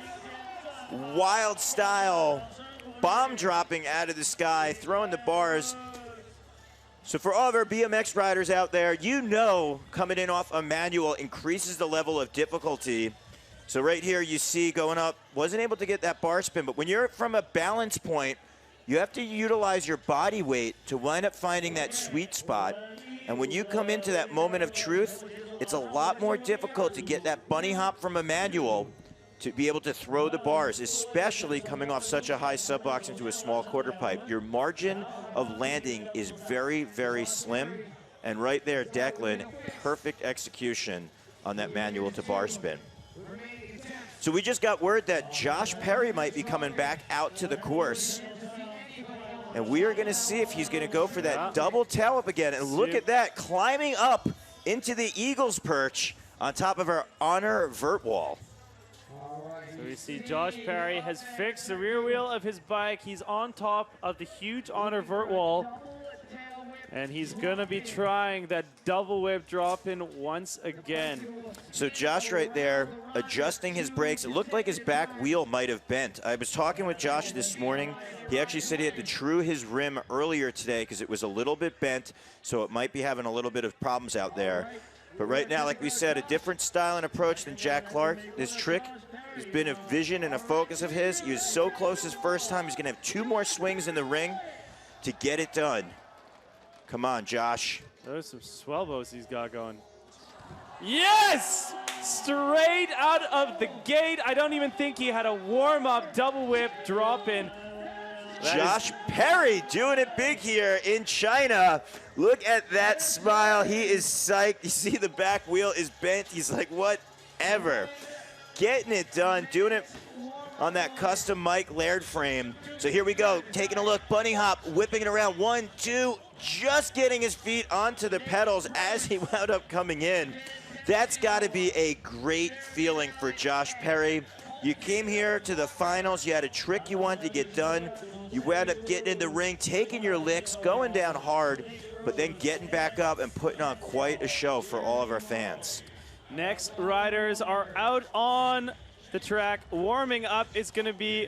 Wild style, bomb dropping out of the sky, throwing the bars. So for all of our BMX riders out there, you know coming in off a manual increases the level of difficulty. So right here you see going up, wasn't able to get that bar spin, but when you're from a balance point, you have to utilize your body weight to wind up finding that sweet spot. And when you come into that moment of truth, it's a lot more difficult to get that bunny hop from a manual to be able to throw the bars, especially coming off such a high sub box into a small quarter pipe. Your margin of landing is very, very slim. And right there, Declan, perfect execution on that manual to bar spin. So we just got word that Josh Perry might be coming back out to the course. And we are gonna see if he's gonna go for that double tail up again. And look at that, climbing up into the Eagle's perch on top of our honor vert wall. So we see Josh Perry has fixed the rear wheel of his bike. He's on top of the huge honor vert wall. And he's gonna be trying that double whip drop in once again. So Josh right there, adjusting his brakes. It looked like his back wheel might have bent. I was talking with Josh this morning. He actually said he had to true his rim earlier today because it was a little bit bent, so it might be having a little bit of problems out there. But right now, like we said, a different style and approach than Jack Clark. This trick has been a vision and a focus of his. He was so close his first time. He's gonna have 2 more swings in the ring to get it done. Come on, Josh. Those some swellbows he's got going. Yes! Straight out of the gate. I don't even think he had a warm-up double whip drop in. Josh Perry doing it big here in China. Look at that smile. He is psyched. You see the back wheel is bent. He's like, whatever. Getting it done, doing it on that custom Mike Laird frame. So here we go, taking a look, bunny hop, whipping it around, 1, 2, just getting his feet onto the pedals as he wound up coming in. That's gotta be a great feeling for Josh Perry. You came here to the finals, you had a trick you wanted to get done, you wound up getting in the ring, taking your licks, going down hard, but then getting back up and putting on quite a show for all of our fans. Next riders are out on the track, warming up. It's gonna be,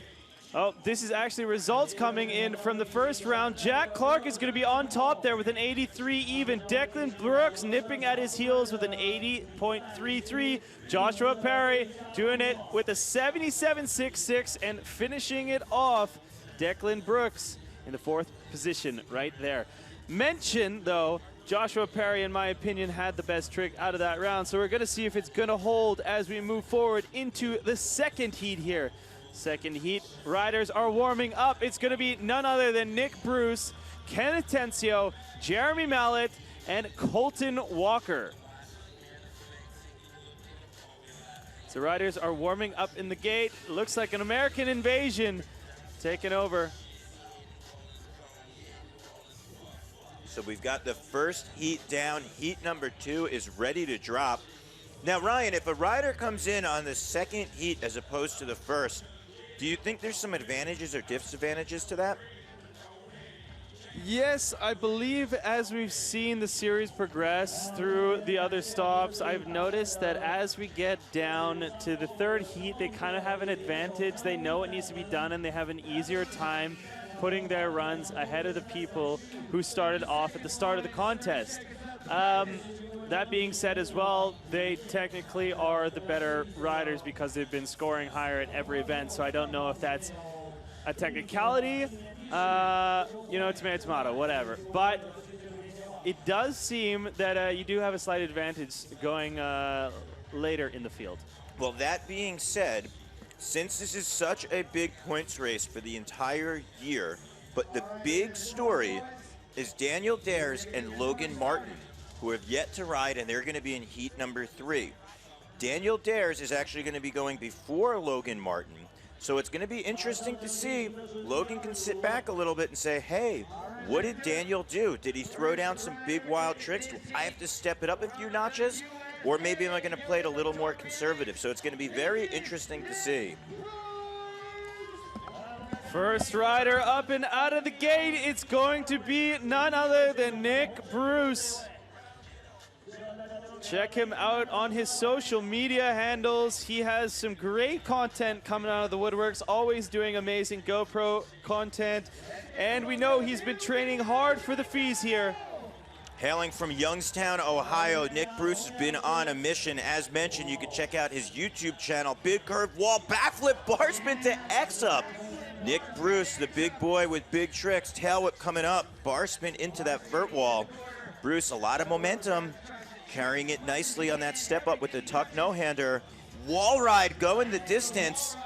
oh, this is actually results coming in from the first round. Jack Clark is gonna be on top there with an 83 even. Declan Brooks nipping at his heels with an 80.33. Joshua Perry doing it with a 77.66 and finishing it off. Declan Brooks in the 4th position right there. Mention though, Joshua Perry, in my opinion, had the best trick out of that round. So we're going to see if it's going to hold as we move forward into the second heat here. Second heat, riders are warming up. It's going to be none other than Nick Bruce, Ken Atencio, Jeremy Mallet, and Colton Walker. So riders are warming up in the gate. Looks like an American invasion taking over. So we've got the first heat down. Heat number 2 is ready to drop. Now, Ryan, if a rider comes in on the second heat as opposed to the first, do you think there's some advantages or disadvantages to that? Yes, I believe as we've seen the series progress through the other stops, I've noticed that as we get down to the 3rd heat, they kind of have an advantage. They know what needs to be done and they have an easier time putting their runs ahead of the people who started off at the start of the contest. That being said as well, they technically are the better riders because they've been scoring higher at every event, so I don't know if that's a technicality, you know, tomato, whatever. But it does seem that you do have a slight advantage going later in the field. Well, that being said, since this is such a big points race for the entire year, but the big story is Daniel Dares and Logan Martin, who have yet to ride, and they're going to be in heat number 3. Daniel Dares is actually going to be going before Logan Martin, so it's going to be interesting to see. Logan can sit back a little bit and say, hey, what did Daniel do? Did he throw down some big wild tricks? Do I have to step it up a few notches? Or maybe am I going to play it a little more conservative? So it's going to be very interesting to see. First rider up and out of the gate, it's going to be none other than Nick Bruce. Check him out on his social media handles. He has some great content coming out of the woodworks, always doing amazing GoPro content. And we know he's been training hard for the FISE here. Hailing from Youngstown, Ohio, Nick Bruce has been on a mission. As mentioned, you can check out his YouTube channel, Big Curved Wall, Backflip, Bar Spin to X-Up. Nick Bruce, the big boy with big tricks, tail whip coming up, bar spin into that vert wall. Bruce, a lot of momentum. Carrying it nicely on that step up with the tuck no-hander. Wall ride going the distance.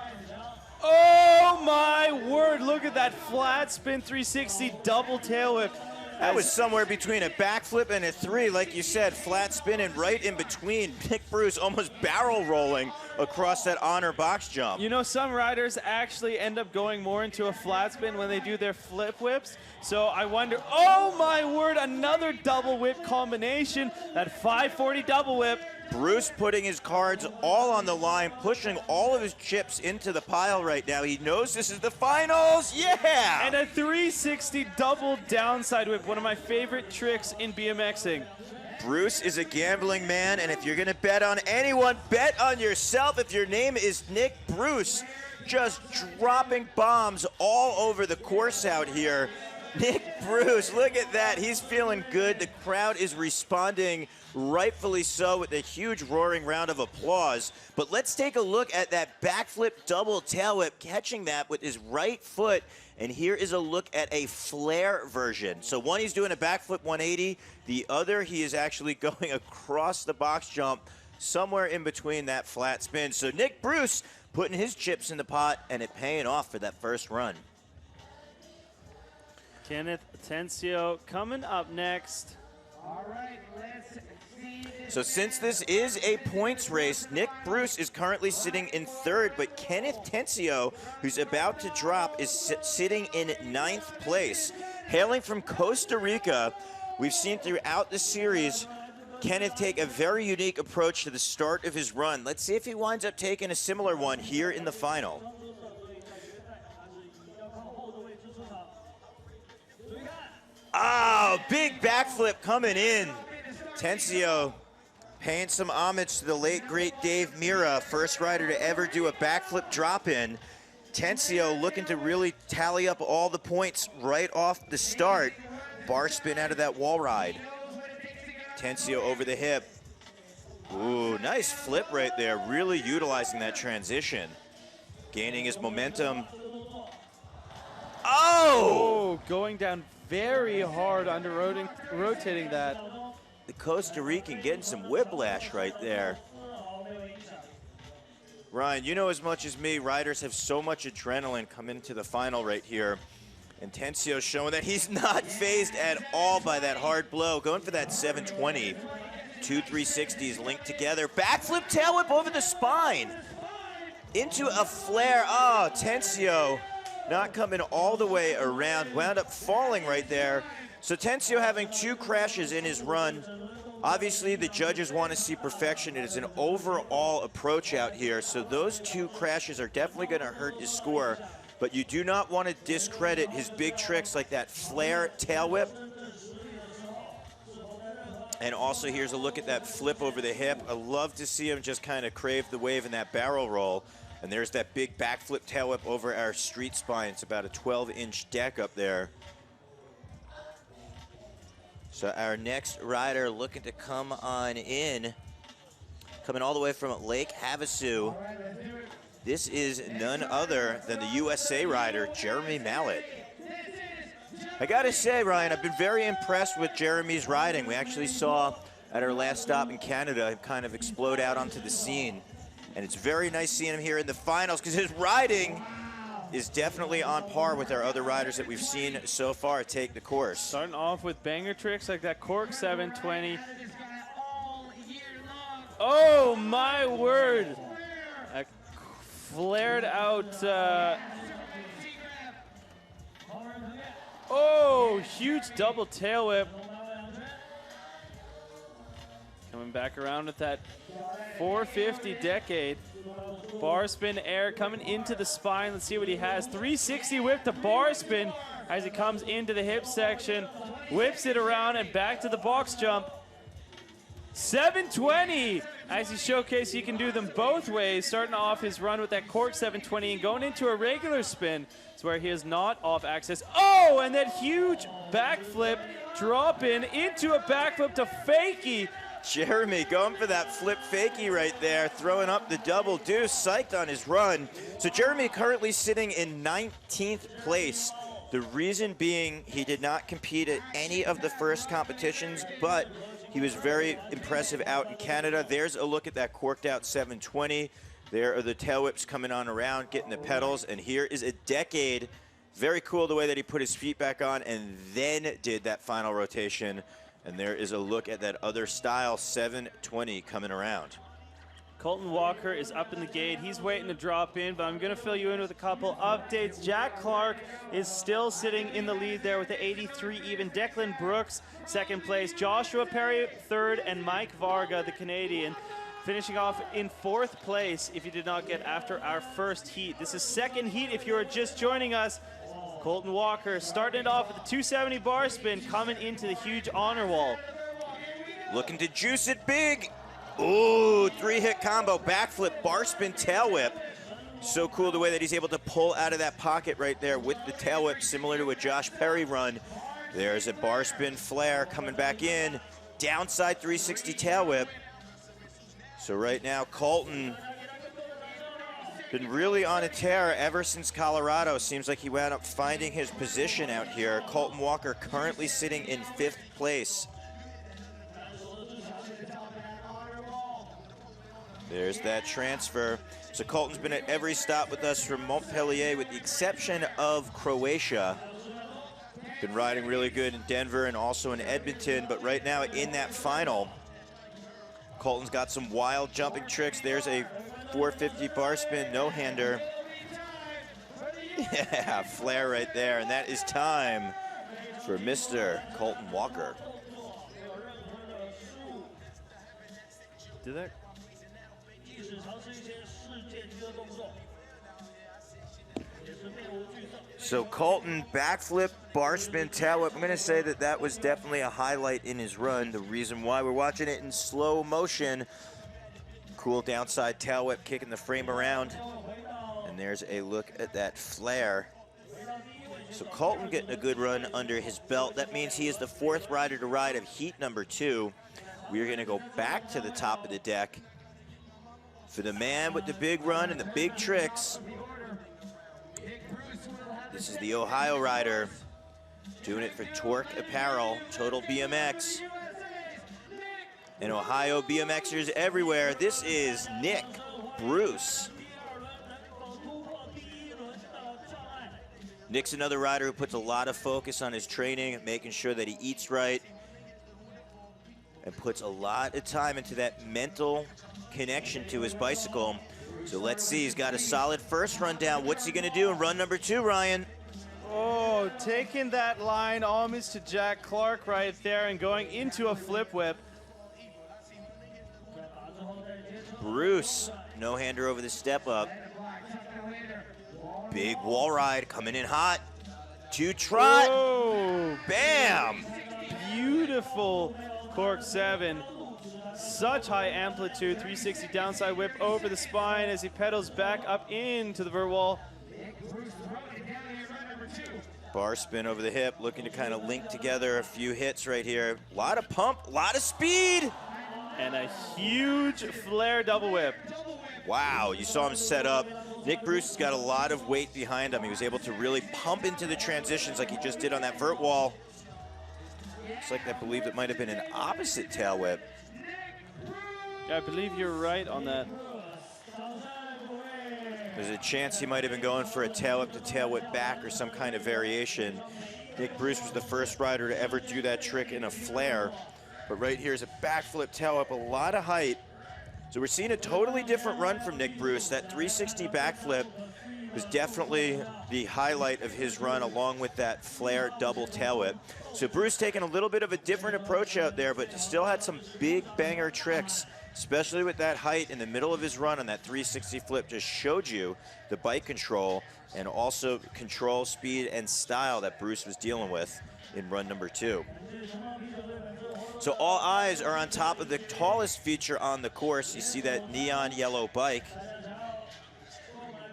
Oh my word, look at that flat spin 360 double tail whip. That was somewhere between a backflip and a 3, like you said, flat spinning right in between. Nick Bruce almost barrel rolling across that honor box jump. You know, some riders actually end up going more into a flat spin when they do their flip whips. So I wonder, oh my word, another double whip combination. That 540 double whip. Bruce putting his cards all on the line, pushing all of his chips into the pile right now. He knows this is the finals, yeah! And a 360 double downside whip, one of my favorite tricks in BMXing. Bruce is a gambling man, and if you're gonna bet on anyone, bet on yourself. If your name is Nick Bruce, just dropping bombs all over the course out here. Nick Bruce, look at that, he's feeling good. The crowd is responding, rightfully so, with a huge roaring round of applause. But let's take a look at that backflip double tail whip, catching that with his right foot. And here is a look at a flare version. So one, he's doing a backflip 180. The other, he is actually going across the box jump, somewhere in between that flat spin. So Nick Bruce putting his chips in the pot, and it paying off for that first run. Kenneth Tencio coming up next. All right, let's see. So since this is a points race, Nick Bruce is currently sitting in 3rd, but Kenneth Tencio, who's about to drop, is sitting in 9th place. Hailing from Costa Rica, we've seen throughout the series Kenneth take a very unique approach to the start of his run. Let's see if he winds up taking a similar one here in the final. Oh, big backflip coming in. Tencio paying some homage to the late, great Dave Mira, first rider to ever do a backflip drop-in. Tencio looking to really tally up all the points right off the start. Bar spin out of that wall ride. Tencio over the hip. Ooh, nice flip right there, really utilizing that transition. Gaining his momentum. Oh! Going down very hard under rotating that. The Costa Rican getting some whiplash right there. Ryan, you know as much as me, riders have so much adrenaline come into the final right here. And Tencio showing that he's not phased at all by that hard blow. Going for that 720. Two 360s linked together. Backflip tail whip over the spine. Into a flare. Oh, Tencio not coming all the way around. Wound up falling right there. So Tencio having 2 crashes in his run. Obviously, the judges want to see perfection. It is an overall approach out here. So those 2 crashes are definitely going to hurt his score. But you do not want to discredit his big tricks like that flare tail whip. And also, here's a look at that flip over the hip. I love to see him just kind of crave the wave in that barrel roll. And there's that big backflip tail whip over our street spine. It's about a 12-inch deck up there. So our next rider looking to come on in, coming all the way from Lake Havasu. This is none other than the USA rider, Jeremy Mallett. I gotta say, Ryan, I've been very impressed with Jeremy's riding. We actually saw at our last stop in Canada him kind of explode out onto the scene. And it's very nice seeing him here in the finals because his riding is definitely on par with our other riders that we've seen so far take the course. Starting off with banger tricks like that cork 720. Oh my word! A flared out. Oh, huge double tail whip. Coming back around with that 450 decade. Bar spin air coming into the spine. Let's see what he has. 360 whip to bar spin as he comes into the hip section. Whips it around and back to the box jump. 720 as he showcased he can do them both ways. Starting off his run with that cork 720 and going into a regular spin. It's where he is not off axis. Oh, and that huge backflip drop in into a backflip to fakie. Jeremy going for that flip fakie right there, throwing up the double deuce, psyched on his run. So Jeremy currently sitting in 19th place. The reason being he did not compete at any of the first competitions, but he was very impressive out in Canada. There's a look at that corked out 720. There are the tail whips coming on around, getting the pedals, and here is a decade. Very cool the way that he put his feet back on and then did that final rotation. And there is a look at that other style 720 coming around. Colton Walker is up in the gate. He's waiting to drop in, but I'm going to fill you in with a couple updates. Jack Clark is still sitting in the lead there with the 83 even. Declan Brooks, second place. Joshua Perry, third, and Mike Varga, the Canadian, finishing off in fourth place if you did not get after our first heat. This is second heat if you are just joining us. Colton Walker starting it off with the 270 bar spin, coming into the huge honor wall. Looking to juice it big. Ooh, three-hit combo, backflip, bar spin, tail whip. So cool the way that he's able to pull out of that pocket right there with the tail whip, similar to a Josh Perry run. There's a bar spin flare coming back in. Downside 360 tail whip. So right now, Colton been really on a tear ever since Colorado. Seems like he wound up finding his position out here. Colton Walker currently sitting in 5th place. There's that transfer. So Colton's been at every stop with us from Montpellier with the exception of Croatia. Been riding really good in Denver and also in Edmonton, but right now in that final, Colton's got some wild jumping tricks. There's a 450 bar spin, no-hander. Yeah, flare right there, and that is time for Mr. Colton Walker. Did that? So Colton, backflip, bar spin, tail whip. I'm gonna say that that was definitely a highlight in his run. The reason why we're watching it in slow motion. Cool downside tail whip, kicking the frame around. And there's a look at that flare. So Colton getting a good run under his belt. That means he is the 4th rider to ride of heat number 2. We are gonna go back to the top of the deck for the man with the big run and the big tricks. This is the Ohio rider doing it for Torque Apparel, Total BMX. And Ohio BMXers everywhere. This is Nick Bruce. Nick's another rider who puts a lot of focus on his training, making sure that he eats right, and puts a lot of time into that mental connection to his bicycle. So let's see, he's got a solid first run down. What's he gonna do in run number 2, Ryan? Oh, taking that line almost to Jack Clark right there and going into a flip whip. Bruce, no-hander over the step up. Big wall ride coming in hot. 2 trot. Whoa. Bam! Beautiful cork 7. Such high amplitude, 360 downside whip over the spine as he pedals back up into the vert wall. Bar spin over the hip, looking to kind of link together a few hits right here. A lot of pump, a lot of speed. And a huge flare double whip. Wow, you saw him set up. Nick Bruce has got a lot of weight behind him. He was able to really pump into the transitions like he just did on that vert wall. Looks like I believe it might have been an opposite tail whip. Yeah, I believe you're right on that. There's a chance he might have been going for a tail whip to tail whip back or some kind of variation. Nick Bruce was the first rider to ever do that trick in a flare. But right here is a backflip tail whip, a lot of height. So we're seeing a totally different run from Nick Bruce. That 360 backflip was definitely the highlight of his run, along with that flare double tail whip. So Bruce taking a little bit of a different approach out there, but still had some big banger tricks, especially with that height in the middle of his run on that 360 flip. Just showed you the bike control and also control, speed, and style that Bruce was dealing with in run number 2. So all eyes are on top of the tallest feature on the course. You see that neon yellow bike.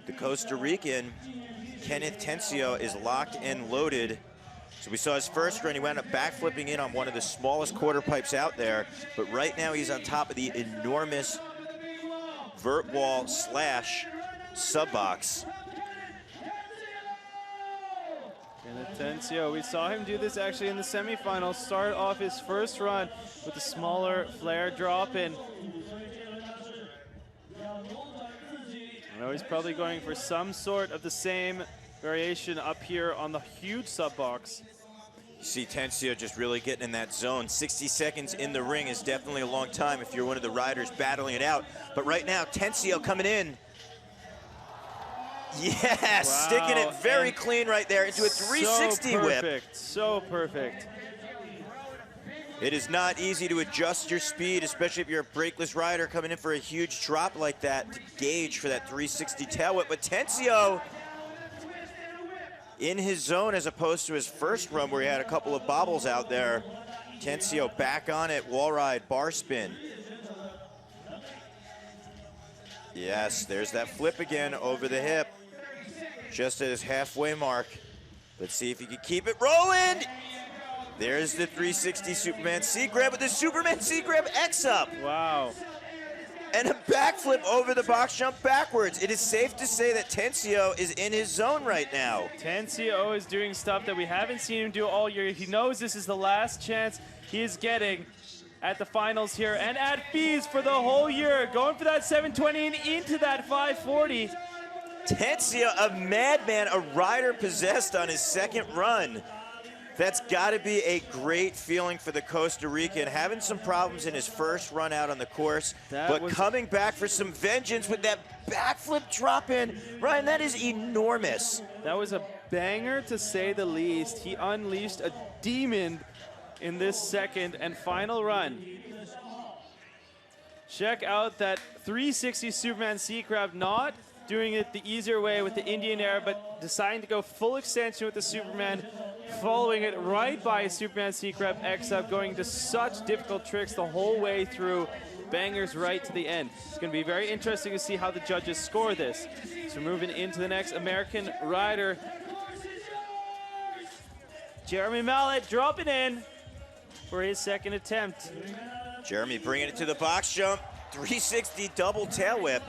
The Costa Rican, Kenneth Tencio, is locked and loaded. So we saw his first run. He wound up backflipping in on one of the smallest quarter pipes out there. But right now he's on top of the enormous vert wall slash sub box. Tencio, we saw him do this actually in the semifinals. Start off his first run with a smaller flare drop in. I know he's probably going for some sort of the same variation up here on the huge sub box. You see Tencio just really getting in that zone. 60 seconds in the ring is definitely a long time if you're one of the riders battling it out. But right now, Tencio coming in. Yes, wow. Sticking it very clean right there into a 360 whip. So perfect. It is not easy to adjust your speed, especially if you're a brakeless rider coming in for a huge drop like that to gauge for that 360 tail whip. But Tencio in his zone as opposed to his first run where he had a couple of bobbles out there. Tencio back on it, wall ride, bar spin. Yes, there's that flip again over the hip. Just at his halfway mark. Let's see if he can keep it rolling. There's the 360 Superman C-grab with the Superman C-grab X-up. Wow. And a backflip over the box jump backwards. It is safe to say that Tencio is in his zone right now. Tencio is doing stuff that we haven't seen him do all year. He knows this is the last chance he is getting at the finals here and at FISE for the whole year. Going for that 720 and into that 540. Tencio, a madman, a rider possessed on his second run. That's got to be a great feeling for the Costa Rican. Having some problems in his first run out on the course, but coming back for some vengeance with that backflip drop in. Ryan, that is enormous. That was a banger to say the least. He unleashed a demon in this second and final run. Check out that 360 Superman C-grab, not doing it the easier way with the Indian Air, but deciding to go full extension with the Superman, following it right by a Superman C-grab X-up, going to such difficult tricks the whole way through. Bangers right to the end. It's going to be very interesting to see how the judges score this. So moving into the next American rider, Jeremy Mallet dropping in for his second attempt. Jeremy bringing it to the box jump, 360 double tail whip.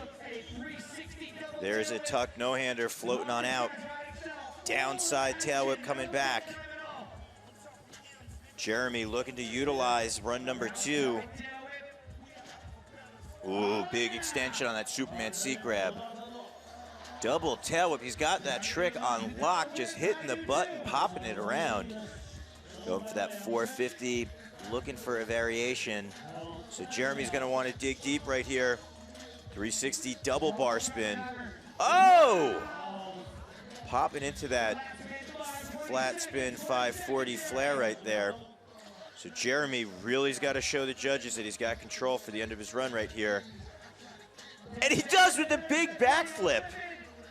There's a tuck no-hander floating on out. Downside tail whip coming back. Jeremy looking to utilize run number 2. Ooh, big extension on that Superman C-grab. Double tail whip, he's got that trick on lock, just hitting the button, popping it around. Going for that 450, looking for a variation. So Jeremy's gonna want to dig deep right here. 360 double bar spin. Oh! Popping into that flat spin 540 flare right there. So Jeremy really's got to show the judges that he's got control for the end of his run right here. And he does with the big backflip.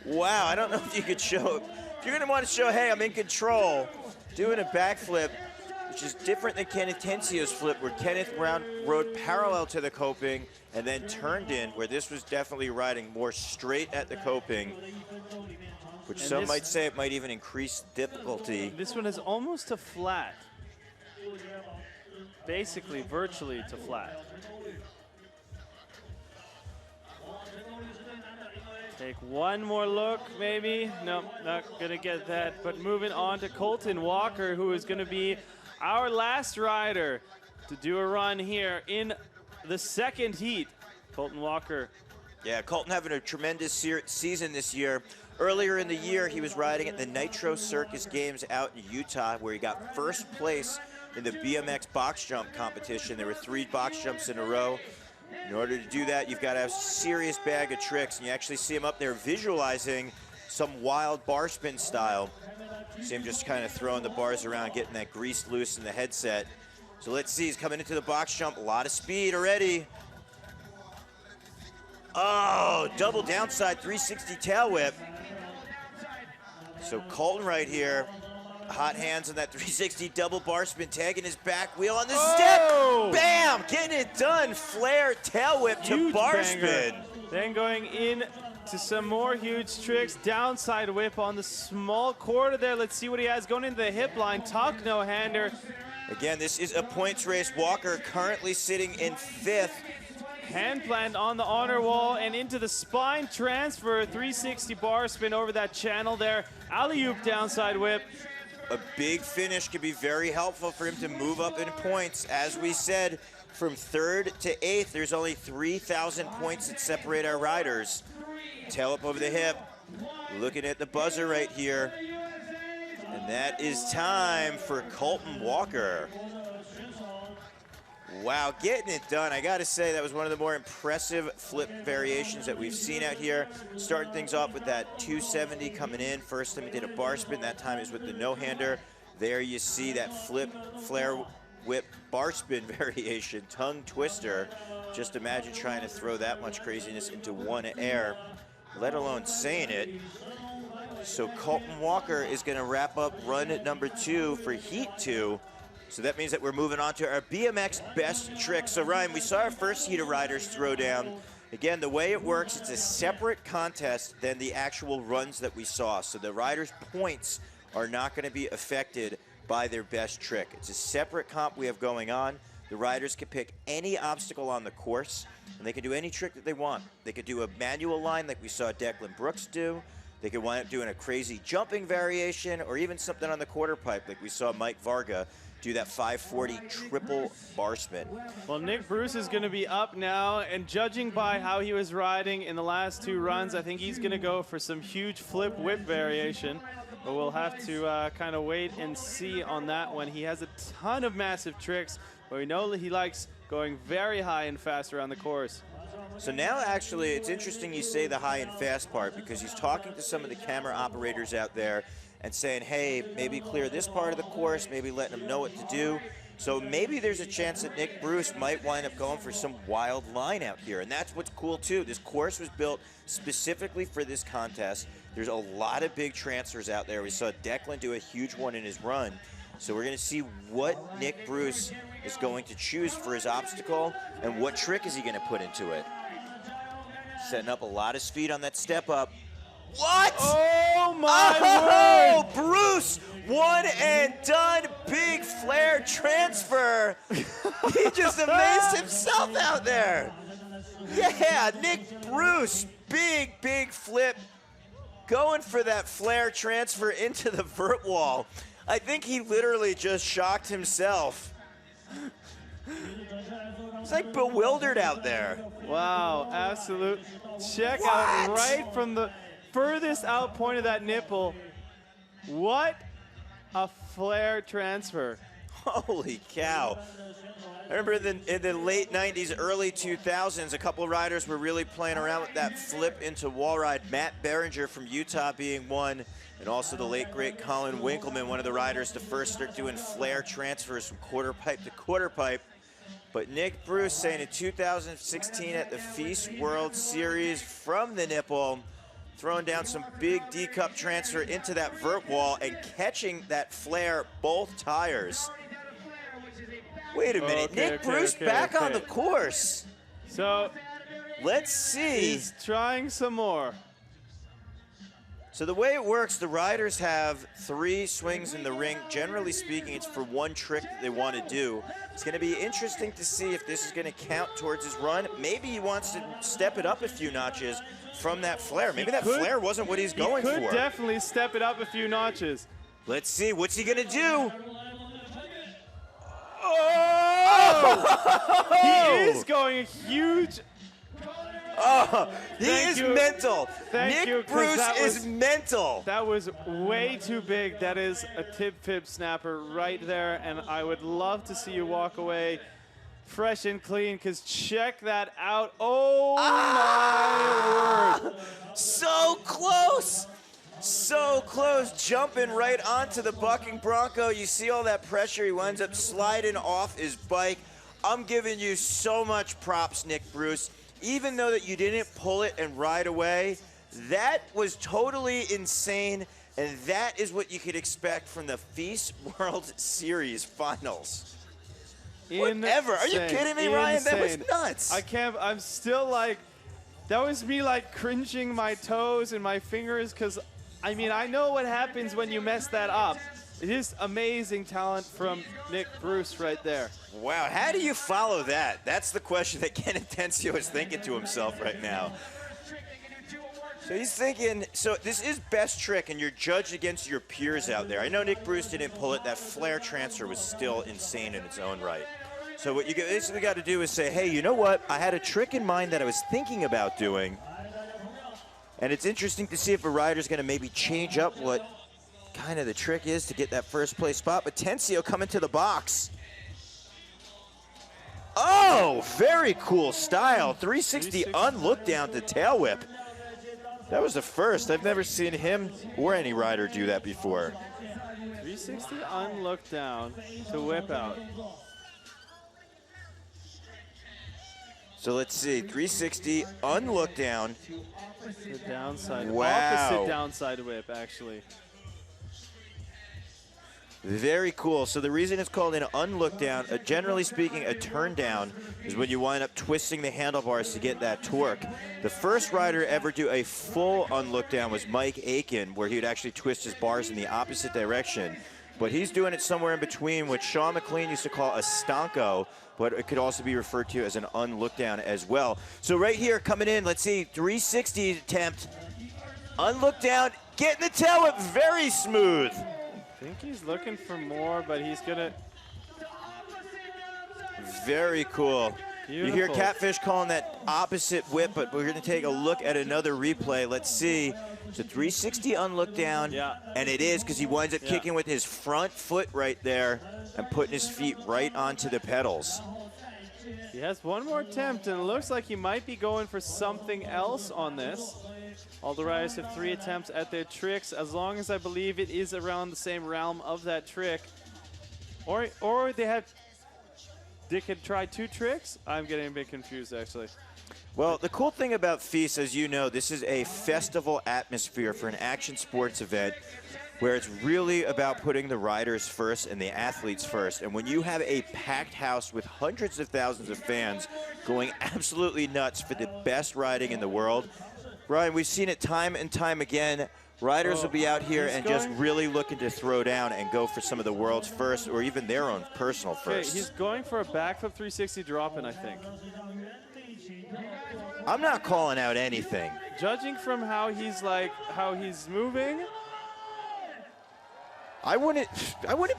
Wow, I don't know if you could show, if you're gonna want to show, hey, I'm in control, doing a backflip which is different than Kenneth Tensio's flip, where Kenneth rode parallel to the coping and then turned in, where this was definitely riding more straight at the coping, which and some might say it might even increase difficulty. This one is almost to flat. Basically, virtually to flat. Take one more look, maybe. No, not gonna get that. But moving on to Colton Walker, who is gonna be our last rider to do a run here in the second heat. Colton Walker. Yeah, Colton having a tremendous season this year. Earlier in the year, he was riding at the Nitro Circus Games out in Utah, where he got first place in the BMX box jump competition. There were 3 box jumps in a row. In order to do that, you've got to have a serious bag of tricks, and you actually see him up there visualizing some wild bar spin style. See him just kind of throwing the bars around, getting that grease loose in the headset. So let's see, he's coming into the box jump, a lot of speed already. Oh, double downside 360 tail whip. So Colton right here, hot hands on that 360 double bar spin, tagging his back wheel on the step. Bam! Getting it done. Flare tail whip to Huge bar banger. spin. Then going in to some more huge tricks. Downside whip on the small quarter there. Let's see what he has going into the hip line. Tuck no hander. Again, this is a points race. Walker currently sitting in 5th. Hand plant on the honor wall and into the spine transfer. 360 bar spin over that channel there. Alley-oop downside whip. A big finish could be very helpful for him to move up in points. As we said, from 3rd to 8th, there's only 3,000 points that separate our riders. Tail up over the hip. Looking at the buzzer right here. And that is time for Colton Walker. Wow, getting it done. I gotta say, that was one of the more impressive flip variations that we've seen out here. Starting things off with that 270 coming in. First time he did a bar spin, that time is with the no-hander. There you see that flip, flare, whip, bar spin variation, tongue twister. Just imagine trying to throw that much craziness into one air, let alone saying it. So Colton Walker is gonna wrap up run at number 2 for Heat 2. So that means that we're moving on to our BMX best trick. So Ryan, we saw our first heat of riders throw down. Again, the way it works, it's a separate contest than the actual runs that we saw. So the riders' points are not gonna be affected by their best trick. It's a separate comp we have going on. The riders can pick any obstacle on the course, and they can do any trick that they want. They could do a manual line like we saw Declan Brooks do. They could wind up doing a crazy jumping variation, or even something on the quarter pipe like we saw Mike Varga do that 540 triple bar spin. Well, Nick Bruce is going to be up now, and judging by how he was riding in the last 2 runs, I think he's going to go for some huge flip whip variation. But we'll have to kind of wait and see on that one. He has a ton of massive tricks, but we know that he likes going very high and fast around the course. So now, actually, it's interesting you say the high and fast part, because he's talking to some of the camera operators out there and saying, hey, maybe clear this part of the course, maybe letting them know what to do. So maybe there's a chance that Nick Bruce might wind up going for some wild line out here. And that's what's cool, too. This course was built specifically for this contest. There's a lot of big transfers out there. We saw Declan do a huge one in his run. So we're going to see what Nick Bruce is going to choose for his obstacle and what trick is he going to put into it. Setting up a lot of speed on that step up. What? Oh my word! Bruce, one and done, big flare transfer. He just amazed himself out there. Yeah, Nick Bruce, big flip, going for that flare transfer into the vert wall. I think he literally just shocked himself. It's like bewildered out there. Wow, absolute. Check out right from the furthest out point of that nipple. What a flare transfer. Holy cow. I remember in the late 90s, early 2000s, a couple of riders were really playing around with that flip into wall ride. Matt Behringer from Utah being one, and also the late, great Colin Winkleman, one of the riders to first start doing flare transfers from quarter pipe to quarter pipe. But Nick Bruce saying in 2016 at the FISE World Series from the nipple, throwing down some big D-cup transfer into that vert wall and catching that flare both tires. Wait a minute. Okay, Nick okay, Bruce okay, back on okay. the course. So Let's see. he's trying some more. So the way it works, the riders have 3 swings in the ring. Generally speaking, it's for one trick that they want to do. It's going to be interesting to see if this is going to count towards his run. Maybe he wants to step it up a few notches from that flare. Maybe that flare wasn't what he's going He could for. definitely step it up a few notches. Let's see. What's he going to do? Oh! He is going a huge. Oh, he Thank is you. mental. Thank you, Nick 'cause Bruce that is was- mental. That was way too big. That is a tip-fib snapper right there, and I would love to see you walk away fresh and clean, because check that out. Oh, my word. So close. So close, jumping right onto the bucking Bronco. You see all that pressure. He winds up sliding off his bike. I'm giving you so much props, Nick Bruce. Even though that you didn't pull it and ride away, that was totally insane, and that is what you could expect from the FISE World Series Finals. Whatever. Are you Insane. kidding me, Ryan? That was Insane. nuts. I can't. I'm still like, that was me like cringing my toes and my fingers, because I mean, I know what happens when you mess that up. It is amazing talent from Nick Bruce right there. Wow, how do you follow that? That's the question that Ken Intencio is thinking to himself right now. So he's thinking, so this is best trick, and you're judged against your peers out there. I know Nick Bruce didn't pull it. That flare transfer was still insane in its own right. So what you basically got to do is say, hey, you know what? I had a trick in mind that I was thinking about doing, and it's interesting to see if a rider's going to maybe change up what kind of the trick is to get that first place spot. But Tencio coming to the box. Oh, very cool style. 360 unlooked down to tail whip. That was the first. I've never seen him or any rider do that before. 360 unlooked down to whip out. So let's see, 360 unlooked down. The downside, Wow. opposite downside whip, actually. Very cool. So the reason it's called an unlooked down, generally speaking, a turn down is when you wind up twisting the handlebars to get that torque. The first rider to ever do a full unlooked down was Mike Aiken, where he would actually twist his bars in the opposite direction. But he's doing it somewhere in between, what Sean McLean used to call a stonko, but it could also be referred to as an unlooked down as well. So right here coming in, let's see, 360 attempt, unlooked down, getting the tail whip, very smooth. I think he's looking for more, but he's gonna. Very cool. Beautiful. You hear Catfish calling that opposite whip, but we're going to take a look at another replay. Let's see. It's a 360 unlooked down, Yeah. and it is because he winds up kicking with his front foot right there and putting his feet right onto the pedals. He has one more attempt, and it looks like he might be going for something else on this. All the riders have 3 attempts at their tricks, as long as I believe it is around the same realm of that trick. Or they could try 2 tricks. I'm getting a bit confused, actually. Well, the cool thing about FISE, as you know, this is a festival atmosphere for an action sports event where it's really about putting the riders first and the athletes first. And when you have a packed house with hundreds of thousands of fans going absolutely nuts for the best riding in the world, Ryan, we've seen it time and time again. Riders will be out here and just really looking to throw down and go for some of the world's first or even their own personal first. Okay, he's going for a backflip 360 drop-in, I think. I'm not calling out anything. Judging from how he's moving, I wouldn't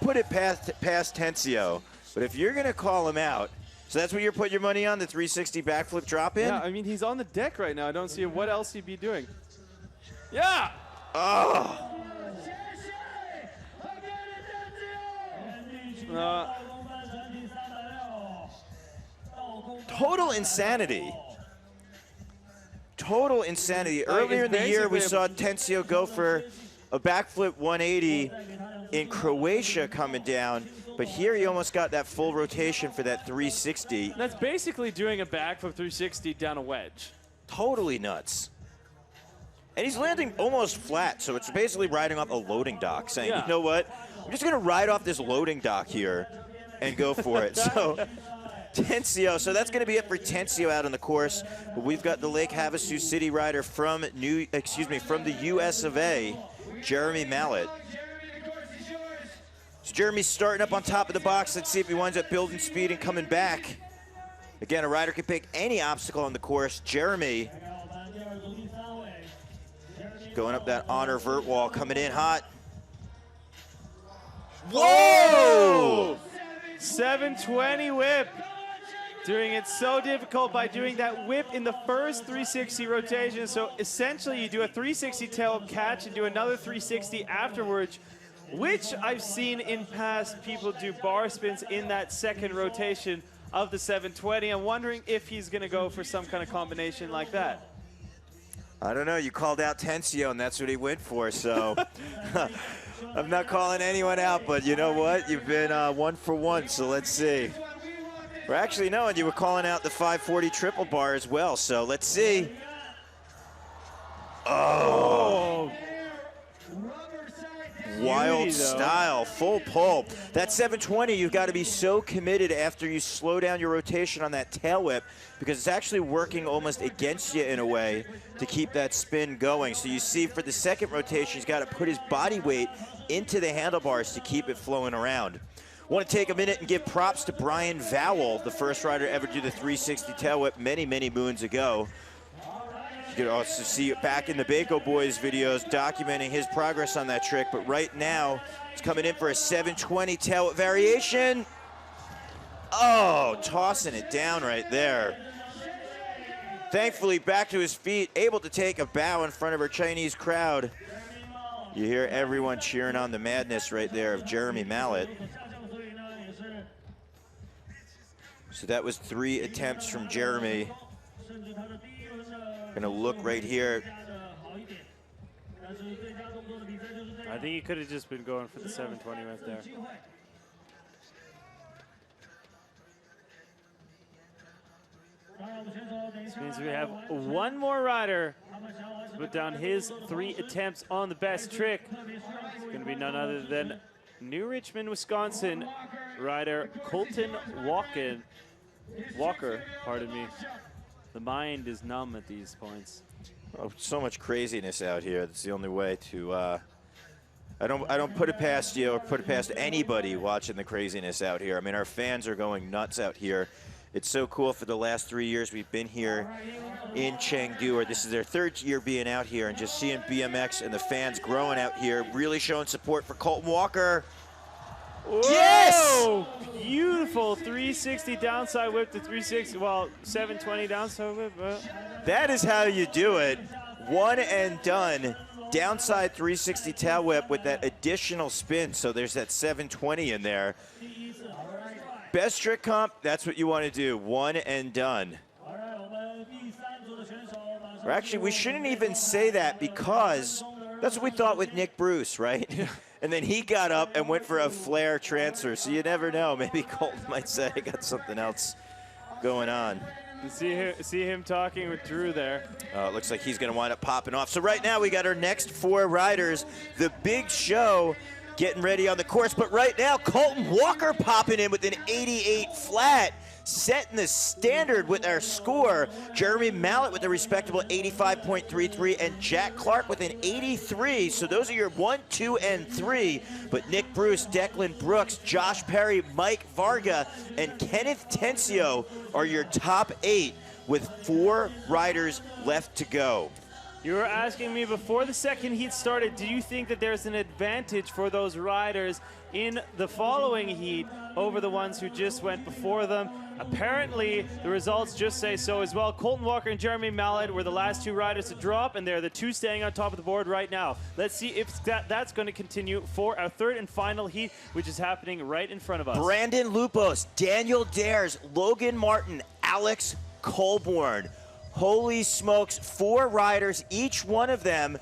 put it past Tencio, but if you're gonna call him out, so that's what you're putting your money on, the 360 backflip drop in? yeah, I mean, he's on the deck right now. I don't see what else he'd be doing. Yeah! Oh, total insanity. Total insanity. Earlier in the year, we saw Tencio go for a backflip 180 in Croatia coming down, but here he almost got that full rotation for that 360. That's basically doing a backflip 360 down a wedge. Totally nuts. And he's landing almost flat, so it's basically riding off a loading dock, saying, Yeah. you know what, I'm just going to ride off this loading dock here and go for it. So Tencio, so that's going to be it for Tencio out on the course. But we've got the Lake Havasu City rider from the US of A, Jeremy Mallett. So Jeremy's starting up on top of the box. Let's see if he winds up building speed and coming back. Again, a rider can pick any obstacle on the course. Jeremy going up that honor vert wall, coming in hot. Whoa! 720 whip. Doing it so difficult by doing that whip in the first 360 rotation. So essentially you do a 360 tail catch and do another 360 afterwards, which I've seen in past people do bar spins in that second rotation of the 720. I'm wondering if he's gonna go for some kind of combination like that. I don't know, you called out Tencio and that's what he went for, so. I'm not calling anyone out, but you know what? You've been 1 for 1, so let's see. We're actually knowing you were calling out the 540 triple bar as well, so let's see. Oh. Wild style, full pull. That 720, you've got to be so committed after you slow down your rotation on that tail whip, because it's actually working almost against you in a way to keep that spin going. So you see for the second rotation, he's got to put his body weight into the handlebars to keep it flowing around. Want to take a minute and give props to Brian Vowell, the first rider ever to do the 360 tail whip many, many moons ago. You can also see it back in the Bako Boys videos documenting his progress on that trick, but right now he's coming in for a 720 tail whip variation. Oh, tossing it down right there. Thankfully back to his feet, able to take a bow in front of our Chinese crowd. You hear everyone cheering on the madness right there of Jeremy Mallett. So that was 3 attempts from Jeremy. Gonna look right here. I think he could have just been going for the 720 right there. This means we have one more rider to put down his 3 attempts on the best trick. It's going to be none other than New Richmond, Wisconsin rider Colton Walker. Pardon me. The mind is numb at these points. Oh, so much craziness out here. That's the only way to. I don't put it past you or put it past anybody watching the craziness out here. I mean, our fans are going nuts out here. It's so cool. For the last 3 years we've been here in Chengdu, or this is their 3rd year being out here, and just seeing BMX and the fans growing out here, really showing support for Colton Walker. Whoa! Yes! Beautiful 360 downside whip to 360, well, 720 downside whip. That is how you do it. One and done. Downside 360 tail whip with that additional spin, so there's that 720 in there. Best trick comp, that's what you want to do. One and done. Or actually, we shouldn't even say that, because that's what we thought with Nick Bruce, right? And then he got up and went for a flare transfer, so you never know. Maybe Colton might say, I got something else going on. See him talking with Drew there. It looks like he's going to wind up popping off. So right now we got our next 4 riders. The big show getting ready on the course. But right now, Colton Walker popping in with an 88 flat, setting the standard with our score. Jeremy Mallett with a respectable 85.33, and Jack Clark with an 83. So those are your 1, 2, and 3. But Nick Bruce, Declan Brooks, Josh Perry, Mike Varga, and Kenneth Tencio are your top 8 with 4 riders left to go. You were asking me before the second heat started, do you think that there's an advantage for those riders in the following heat over the ones who just went before them? Apparently, the results just say so as well. Colton Walker and Jeremy Mallett were the last 2 riders to drop, and they're the 2 staying on top of the board right now. Let's see if that's going to continue for our 3rd and final heat, which is happening right in front of us. Brandon Lupos, Daniel Dares, Logan Martin, Alex Colborn. Holy smokes, 4 riders, each one of them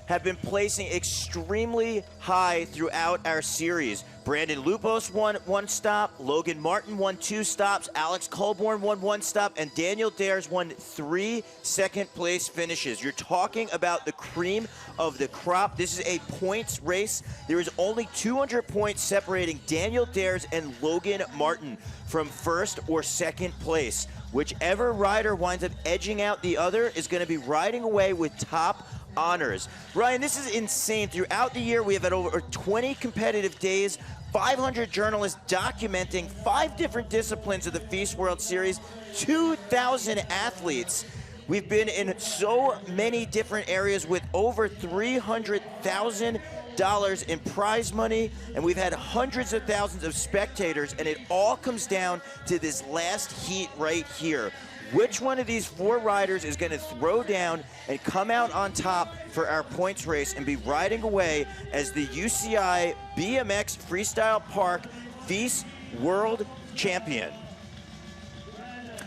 have been placing extremely high throughout our series. Brandon Lupos won 1 stop, Logan Martin won 2 stops, Alex Colborn won 1 stop, and Daniel Dares won 3 second-place finishes. You're talking about the cream of the crop. This is a points race. There is only 200 points separating Daniel Dares and Logan Martin from first or second place. Whichever rider winds up edging out the other is going to be riding away with top honors. Ryan, this is insane. Throughout the year, we have had over 20 competitive days, 500 journalists documenting 5 different disciplines of the FISE World Series, 2,000 athletes. We've been in so many different areas with over $300,000 in prize money, and we've had hundreds of thousands of spectators, and it all comes down to this last heat right here. Which one of these 4 riders is going to throw down and come out on top for our points race and be riding away as the UCI BMX Freestyle Park FISE World Champion?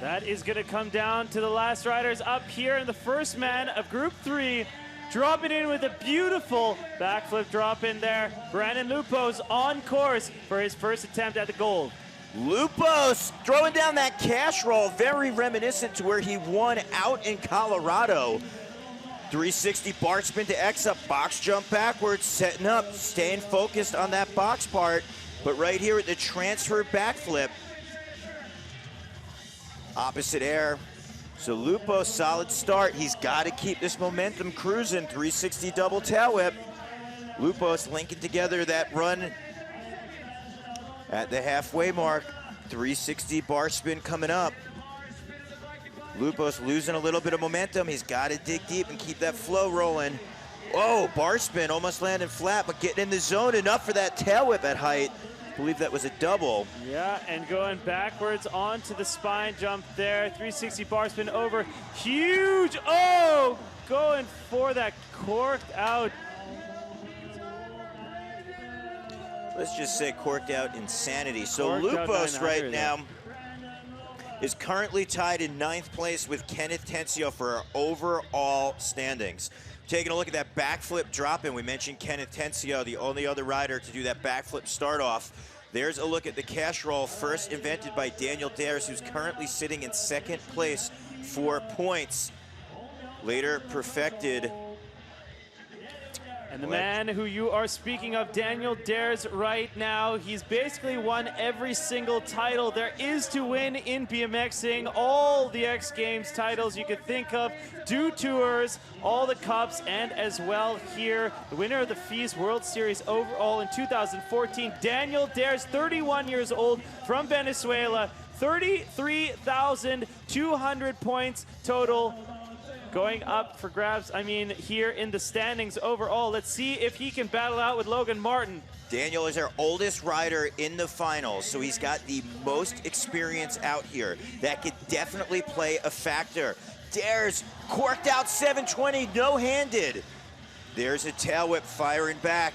That is going to come down to the last riders up here, in the first man of Group 3, dropping in with a beautiful backflip drop in there. Brandon Lupos on course for his first attempt at the gold. Lupos throwing down that cash roll, very reminiscent to where he won out in Colorado. 360 bar spin to X up, box jump backwards, setting up, staying focused on that box part. But right here at the transfer backflip, opposite air. So Lupos, solid start. He's got to keep this momentum cruising. 360 double tail whip. Lupos linking together that run at the halfway mark. 360 bar spin coming up. Lupos losing a little bit of momentum. He's got to dig deep and keep that flow rolling. Oh, bar spin, almost landing flat, but getting in the zone enough for that tail whip at height. I believe that was a double. Yeah, and going backwards onto the spine jump there. 360 bar spin over. Huge, oh, going for that corked out. Let's just say corked out insanity. So Corked out Lupos right 900, now is currently tied in 9th place with Kenneth Tencio for our overall standings. Taking a look at that backflip drop in, we mentioned Kenneth Tencio, the only other rider to do that backflip start off. There's a look at the cash roll, first invented by Daniel Dares, who's currently sitting in 2nd place for points. Later perfected. And the man who you are speaking of, Daniel Dares, right now, he's basically won every single title there is to win in BMXing. All the X Games titles you could think of, Dew Tours, all the cups, and as well here, the winner of the FISE World Series overall in 2014, Daniel Dares, 31 years old, from Venezuela, 33,200 points total. Going up for grabs, I mean, here in the standings overall. Let's see if he can battle out with Logan Martin. Daniel is our oldest rider in the finals, so he's got the most experience out here. That could definitely play a factor. Dares corked out 720, no-handed. There's a tail whip firing back.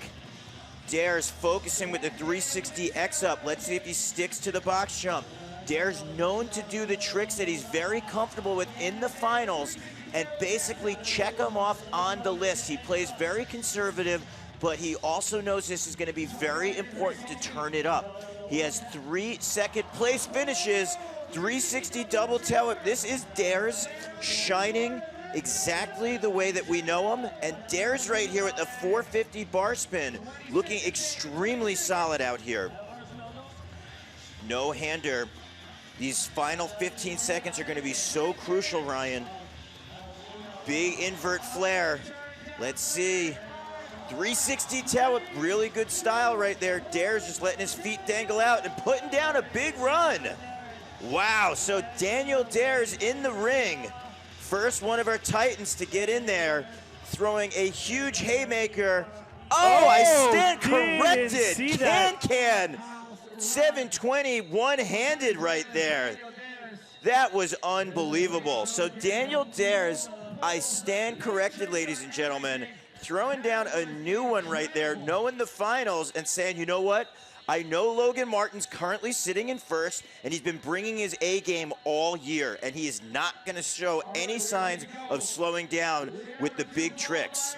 Dares focusing with the 360 X up. Let's see if he sticks to the box jump. Dares known to do the tricks that he's very comfortable with in the finals and basically check him off on the list. He plays very conservative, but he also knows this is going to be very important to turn it up. He has 3 second-place finishes, 360 double tail whip. This is Dares shining exactly the way that we know him, and Dares right here with the 450 bar spin, looking extremely solid out here. No-hander. These final 15 seconds are going to be so crucial, Ryan. Big invert flare. Let's see. 360 tail whip, really good style right there. Dares just letting his feet dangle out and putting down a big run. Wow, so Daniel Dares in the ring. First one of our Titans to get in there, throwing a huge haymaker. Oh, I stand corrected. Can. 720 one-handed right there. That was unbelievable. So Daniel Dares, I stand corrected, ladies and gentlemen, throwing down a new one right there, knowing the finals and saying, you know what? I know Logan Martin's currently sitting in first, and he's been bringing his A game all year, and he is not going to show any signs of slowing down with the big tricks.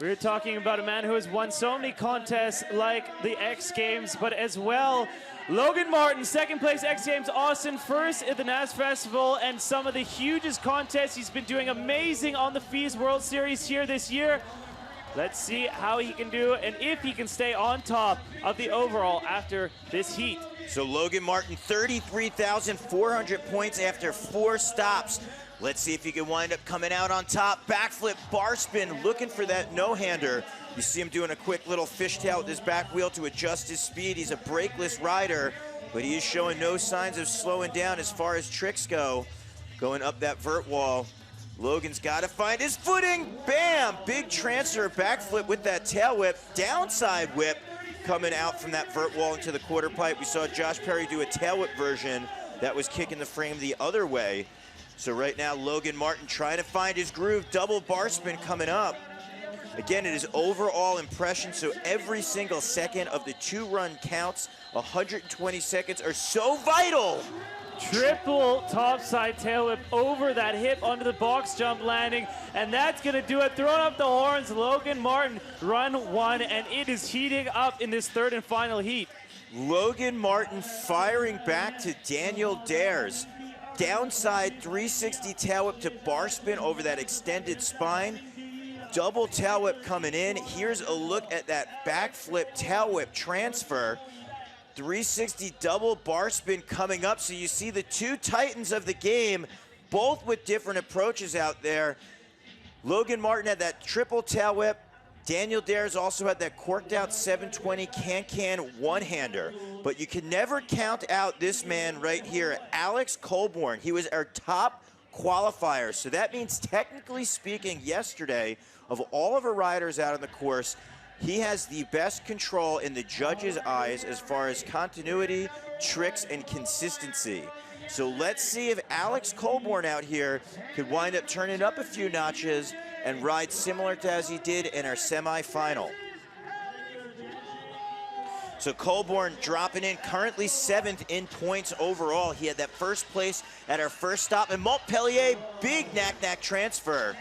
We're talking about a man who has won so many contests like the X Games, but as well, Logan Martin, second place X Games, Austin, first at the NAS Festival, and some of the hugest contests. He's been doing amazing on the FISE World Series here this year. Let's see how he can do and if he can stay on top of the overall after this heat. So Logan Martin, 33,400 points after 4 stops. Let's see if he can wind up coming out on top. Backflip, bar spin, looking for that no-hander. You see him doing a quick little fishtail with his back wheel to adjust his speed. He's a brakeless rider, but he is showing no signs of slowing down as far as tricks go. Going up that vert wall. Logan's got to find his footing. Bam! Big transfer backflip with that tail whip. Downside whip coming out from that vert wall into the quarter pipe. We saw Josh Perry do a tail whip version that was kicking the frame the other way. So right now, Logan Martin trying to find his groove. Double bar spin coming up. Again, it is overall impression, so every single second of the 2-run counts. 120 seconds are so vital. Triple topside tail whip over that hip onto the box jump landing, and that's gonna do it. Throwing up the horns, Logan Martin, run 1, and it is heating up in this third and final heat. Logan Martin firing back to Daniel Dares. Downside 360 tail whip to bar spin over that extended spine. Double tail whip coming in. Here's a look at that backflip tail whip transfer. 360 double bar spin coming up. So you see the 2 titans of the game, both with different approaches out there. Logan Martin had that triple tail whip. Daniel Dares also had that corked out 720 can-can one-hander. But you can never count out this man right here, Alex Colborn. He was our top qualifier. So that means, technically speaking, yesterday, of all of our riders out on the course, he has the best control in the judges' eyes as far as continuity, tricks, and consistency. So let's see if Alex Colborn out here could wind up turning up a few notches and ride similar to as he did in our semifinal. So Colborn dropping in, currently 7th in points overall. He had that first place at our first stop. And Montpellier, big knack-knack transfer.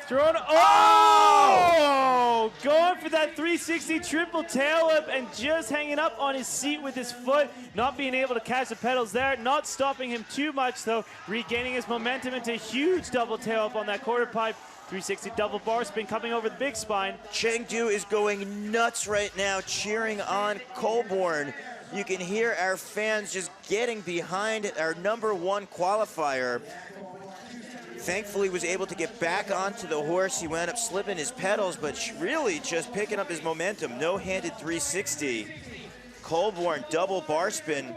Throwing, oh! Going for that 360 triple tail whip and just hanging up on his seat with his foot, not being able to catch the pedals there, not stopping him too much though, regaining his momentum into a huge double tail up on that quarter pipe. 360 double bar spin coming over the big spine. Chengdu is going nuts right now, cheering on Colborn. You can hear our fans just getting behind our #1 qualifier. Thankfully was able to get back onto the horse. He wound up slipping his pedals, but really just picking up his momentum. No-handed 360. Colborn double bar spin.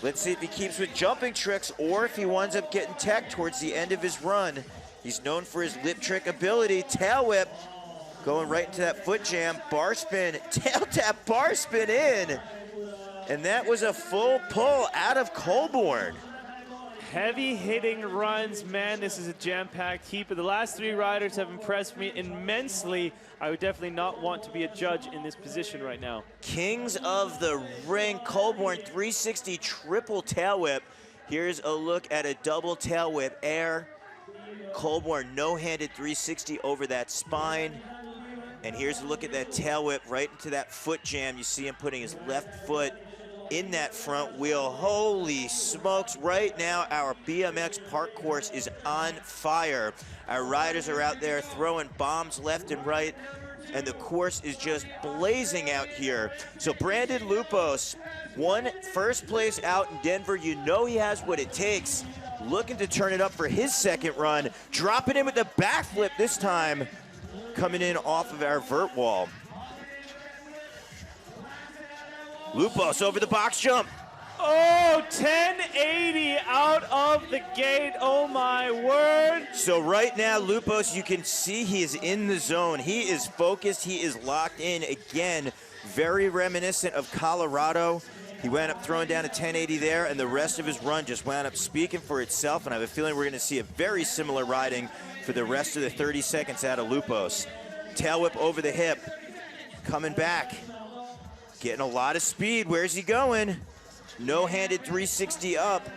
Let's see if he keeps with jumping tricks or if he winds up getting tech towards the end of his run. He's known for his lip trick ability. Tail whip going right into that foot jam. Bar spin, tail tap, bar spin in. And that was a full pull out of Colborn. Heavy hitting runs, man, this is a jam-packed heat, but the last 3 riders have impressed me immensely. I would definitely not want to be a judge in this position right now. Kings of the ring, Colborn 360 triple tail whip. Here's a look at a double tail whip air. Colborn no-handed 360 over that spine. And here's a look at that tail whip right into that foot jam. You see him putting his left foot in that front wheel. Holy smokes, right now our BMX park course is on fire. Our riders are out there throwing bombs left and right, and the course is just blazing out here. So Brandon Lupos won first place out in Denver. You know he has what it takes. Looking to turn it up for his second run. Dropping in with the backflip this time, coming in off of our vert wall. Lupos over the box jump. Oh, 1080 out of the gate, oh my word. So right now, Lupos, you can see he is in the zone. He is focused, he is locked in. Again, very reminiscent of Colorado. He wound up throwing down a 1080 there, and the rest of his run just wound up speaking for itself, and I have a feeling we're gonna see a very similar riding for the rest of the 30 seconds out of Lupos. Tail whip over the hip, coming back. Getting a lot of speed. Where's he going? No-handed 360 up.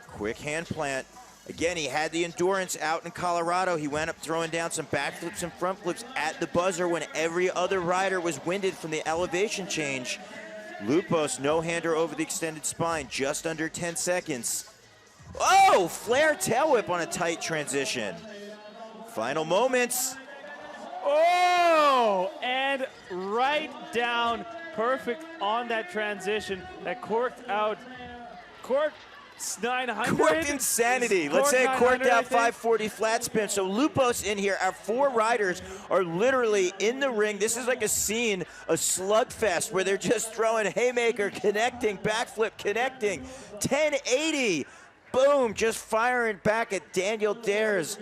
Quick hand plant. Again, he had the endurance out in Colorado. He wound up throwing down some backflips and front flips at the buzzer when every other rider was winded from the elevation change. Lupos, no-hander over the extended spine, just under 10 seconds. Oh, flare tail whip on a tight transition. Final moments. Oh, and right down, perfect on that transition. That corked out, corked 900. Corked insanity. Let's say it corked out 540 flat spin. So Lupos in here, our 4 riders are literally in the ring. This is like a scene, a slugfest, where they're just throwing haymaker, connecting, backflip, connecting. 1080, boom, just firing back at Daniel Dares,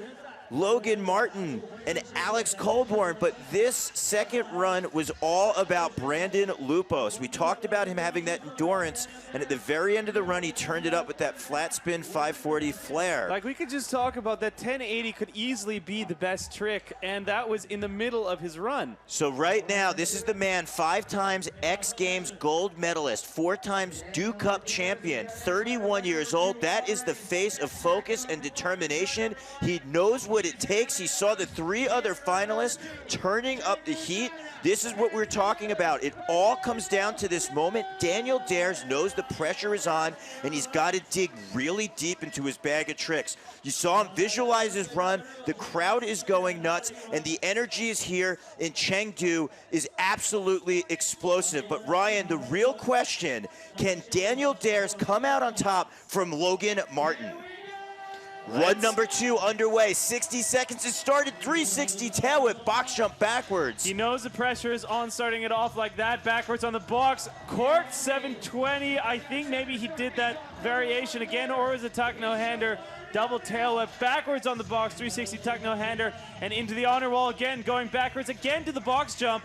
Logan Martin, and Alex Colborn. But this second run was all about Brandon Lupos. We talked about him having that endurance, and at the very end of the run, he turned it up with that flat spin 540 flare. Like, we could just talk about that 1080 could easily be the best trick, and that was in the middle of his run. So right now, this is the man, 5 times X Games gold medalist, 4 times Dew Cup champion, 31 years old. That is the face of focus and determination. He knows what it takes. He saw the 3 other finalists turning up the heat. This is what we're talking about. It all comes down to this moment. Daniel Dares knows the pressure is on, and he's got to dig really deep into his bag of tricks. You saw him visualize his run. The crowd is going nuts, and the energy is here in Chengdu is absolutely explosive. But Ryan, the real question, can Daniel Dares come out on top from Logan Martin? Run number 2 underway, 60 seconds to started, 360 tail whip, box jump backwards. He knows the pressure is on starting it off like that, backwards on the box. Corked 720, I think maybe he did that variation again, or is a tuck no-hander. Double tail whip, backwards on the box, 360 tuck no-hander, and into the honor wall again, going backwards again to the box jump.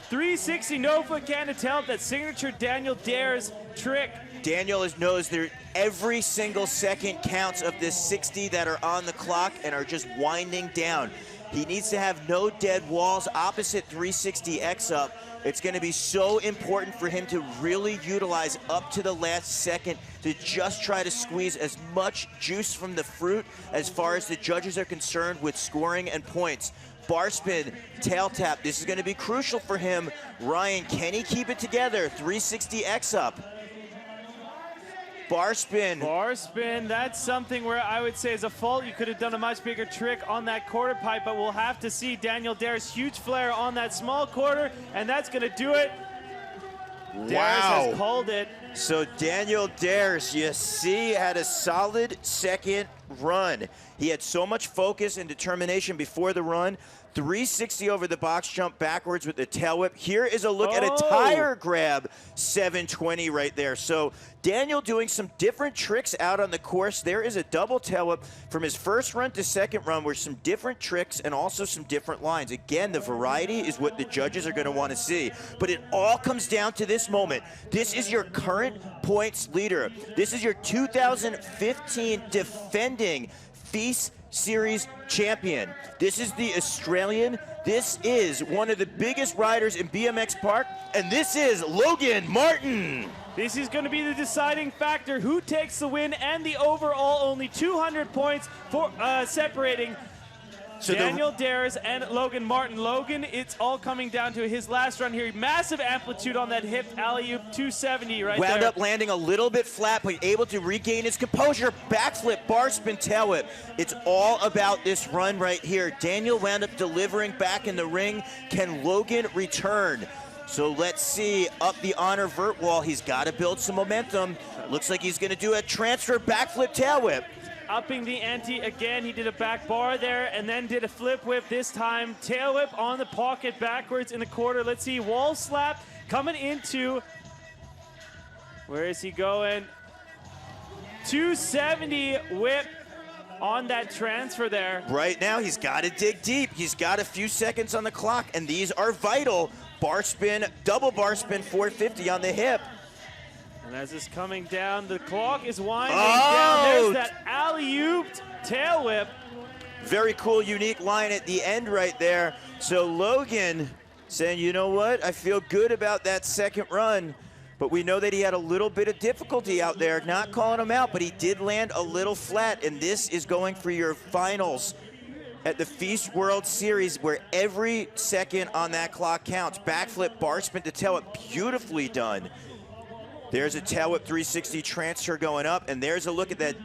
360 no foot cannon tail whip, that signature Daniel Dares trick. Daniel knows that every single second counts of this 60 that are on the clock and are just winding down. He needs to have no dead walls opposite 360 X up. It's going to be so important for him to really utilize up to the last second to just try to squeeze as much juice from the fruit as far as the judges are concerned with scoring and points. Bar spin, tail tap, this is going to be crucial for him. Ryan, can he keep it together? 360 X up. Bar spin. Bar spin, that's something where I would say is a fault. You could have done a much bigger trick on that quarter pipe, but we'll have to see. Daniel Dares, huge flare on that small quarter, and that's going to do it. Wow. Dares has called it. So Daniel Dares, you see, had a solid second run. He had so much focus and determination before the run. 360 over the box jump backwards with the tail whip. Here is a look at a tire grab, 720 right there. So Daniel doing some different tricks out on the course. There is a double tail whip from his first run to second run where some different tricks and also some different lines. Again, the variety is what the judges are going to want to see. But it all comes down to this moment. This is your current points leader. This is your 2015 defending FISE Series champion. This is the Australian. This is one of the biggest riders in BMX Park, and this is Logan Martin. This is going to be the deciding factor. Who takes the win and the overall only 200 points for separating Daniel Dares and Logan Martin. Logan, it's all coming down to his last run here. Massive amplitude on that hip alley-oop, 270 right there. Wound up landing a little bit flat, but able to regain his composure. Backflip, bar spin, tail whip. It's all about this run right here. Daniel wound up delivering back in the ring. Can Logan return? So let's see, up the honor vert wall. He's got to build some momentum. Looks like he's going to do a transfer backflip, tail whip. Upping the ante again. He did a back bar there and then did a flip whip this time. Tail whip on the pocket backwards in the quarter. Let's see, wall slap coming into, where is he going? 270 whip on that transfer there. Right now, he's got to dig deep. He's got a few seconds on the clock, and these are vital. Bar spin, double bar spin, 450 on the hip. And as it's coming down, the clock is winding down. There's that alley-oop tail whip. Very cool, unique line at the end right there. So Logan saying, you know what? I feel good about that second run. but we know that he had a little bit of difficulty out there, not calling him out, but he did land a little flat, and this is going for your finals at the FISE World Series, where every second on that clock counts. Backflip, bar spin to tail whip, beautifully done. There's a tail whip 360 transfer going up, and there's a look at that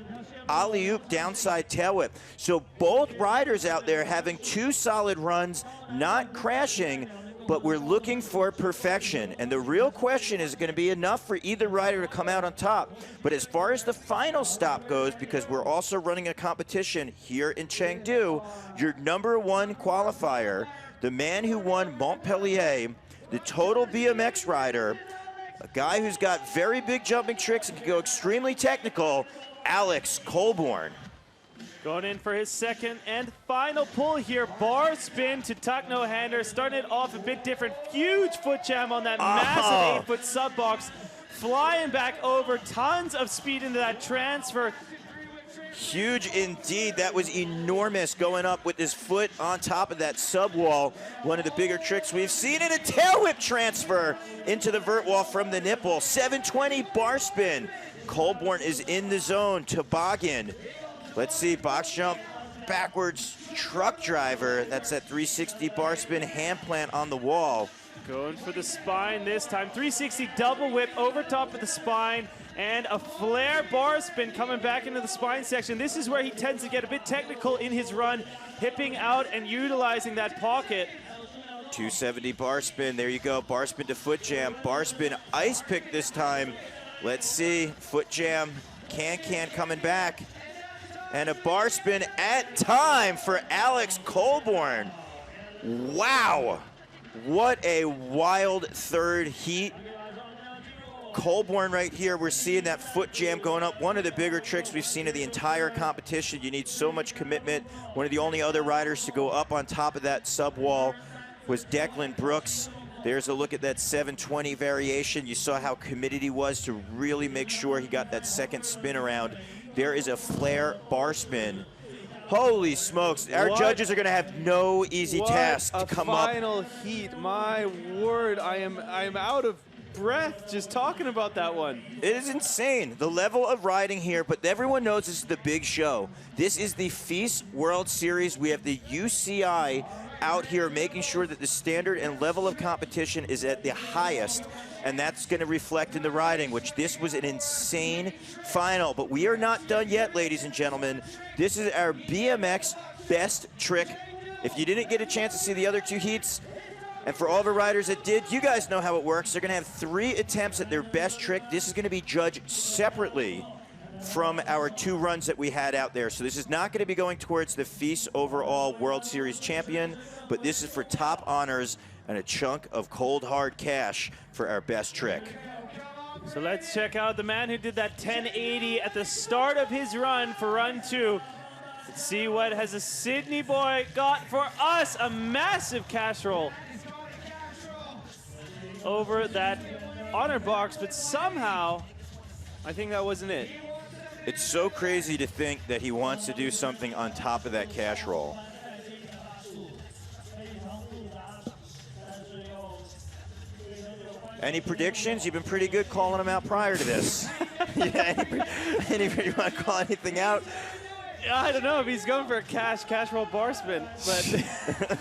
alley-oop downside tail whip. So both riders out there having 2 solid runs, not crashing, but we're looking for perfection. And the real question is going to be enough for either rider to come out on top. But as far as the final stop goes, because we're also running a competition here in Chengdu, your #1 qualifier, the man who won Montpellier, the total BMX rider, a guy who's got very big jumping tricks and can go extremely technical, Alex Colborn. Going in for his second and final pull here. Bar spin to tuck no hander. Starting it off a bit different. Huge foot jam on that massive 8-foot sub box. Flying back over. Tons of speed into that transfer. Huge indeed. That was enormous, going up with his foot on top of that sub wall. One of the bigger tricks we've seen, in a tail whip transfer into the vert wall from the nipple. 720 bar spin. Colborn is in the zone. Toboggan. Let's see, box jump, backwards truck driver. That's that 360 bar spin hand plant on the wall. Going for the spine this time. 360 double whip over top of the spine, and a flare bar spin coming back into the spine section. This is where he tends to get a bit technical in his run, hipping out and utilizing that pocket. 270 bar spin, there you go. Bar spin to foot jam, bar spin ice pick this time. Let's see, foot jam, can coming back. And a bar spin at time for Alex Colborn. Wow, what a wild third heat. Colborn right here, we're seeing that foot jam going up. One of the bigger tricks we've seen of the entire competition. You need so much commitment. One of the only other riders to go up on top of that sub wall was Declan Brooks. There's a look at that 720 variation. You saw how committed he was to really make sure he got that second spin around. There is a flare bar spin. Holy smokes, our judges are gonna have no easy task to come up. Final heat, my word, I am out of breath just talking about that one. It is insane, the level of riding here, but everyone knows this is the big show. This is the FISE World Series. We have the UCI out here making sure that the standard and level of competition is at the highest, and that's going to reflect in the riding, which this was an insane final. But we are not done yet, ladies and gentlemen. This is our BMX best trick. If you didn't get a chance to see the other 2 heats, and for all the riders that did, you guys know how it works. They're going to have 3 attempts at their best trick. This is going to be judged separately from our 2 runs that we had out there. So this is not going to be going towards the FISE overall World Series champion, but this is for top honors and a chunk of cold hard cash for our best trick. So let's check out the man who did that 1080 at the start of his run for run 2. Let's see what has a Sydney boy got for us. A massive cash roll over that honor box, but somehow I think that wasn't it. It's so crazy to think that he wants to do something on top of that cash roll. Any predictions? You've been pretty good calling them out prior to this. Yeah, anybody want to call anything out? I don't know if he's going for a cash roll bar spin, but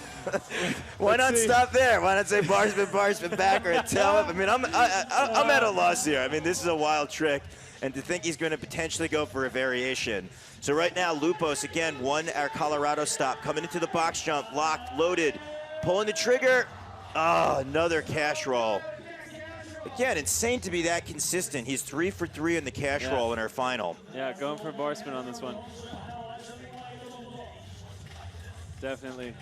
why not stop there? Why not say bar spin back, or a tail up? I mean, I'm at a loss here. I mean, this is a wild trick, and to think he's going to potentially go for a variation. So right now, Lupos again won our Colorado stop, coming into the box jump, locked, loaded, pulling the trigger. Oh, another cash roll. Again, insane to be that consistent. He's 3 for 3 in the cash roll in our final. Yeah, going for a bar spin on this one. Definitely.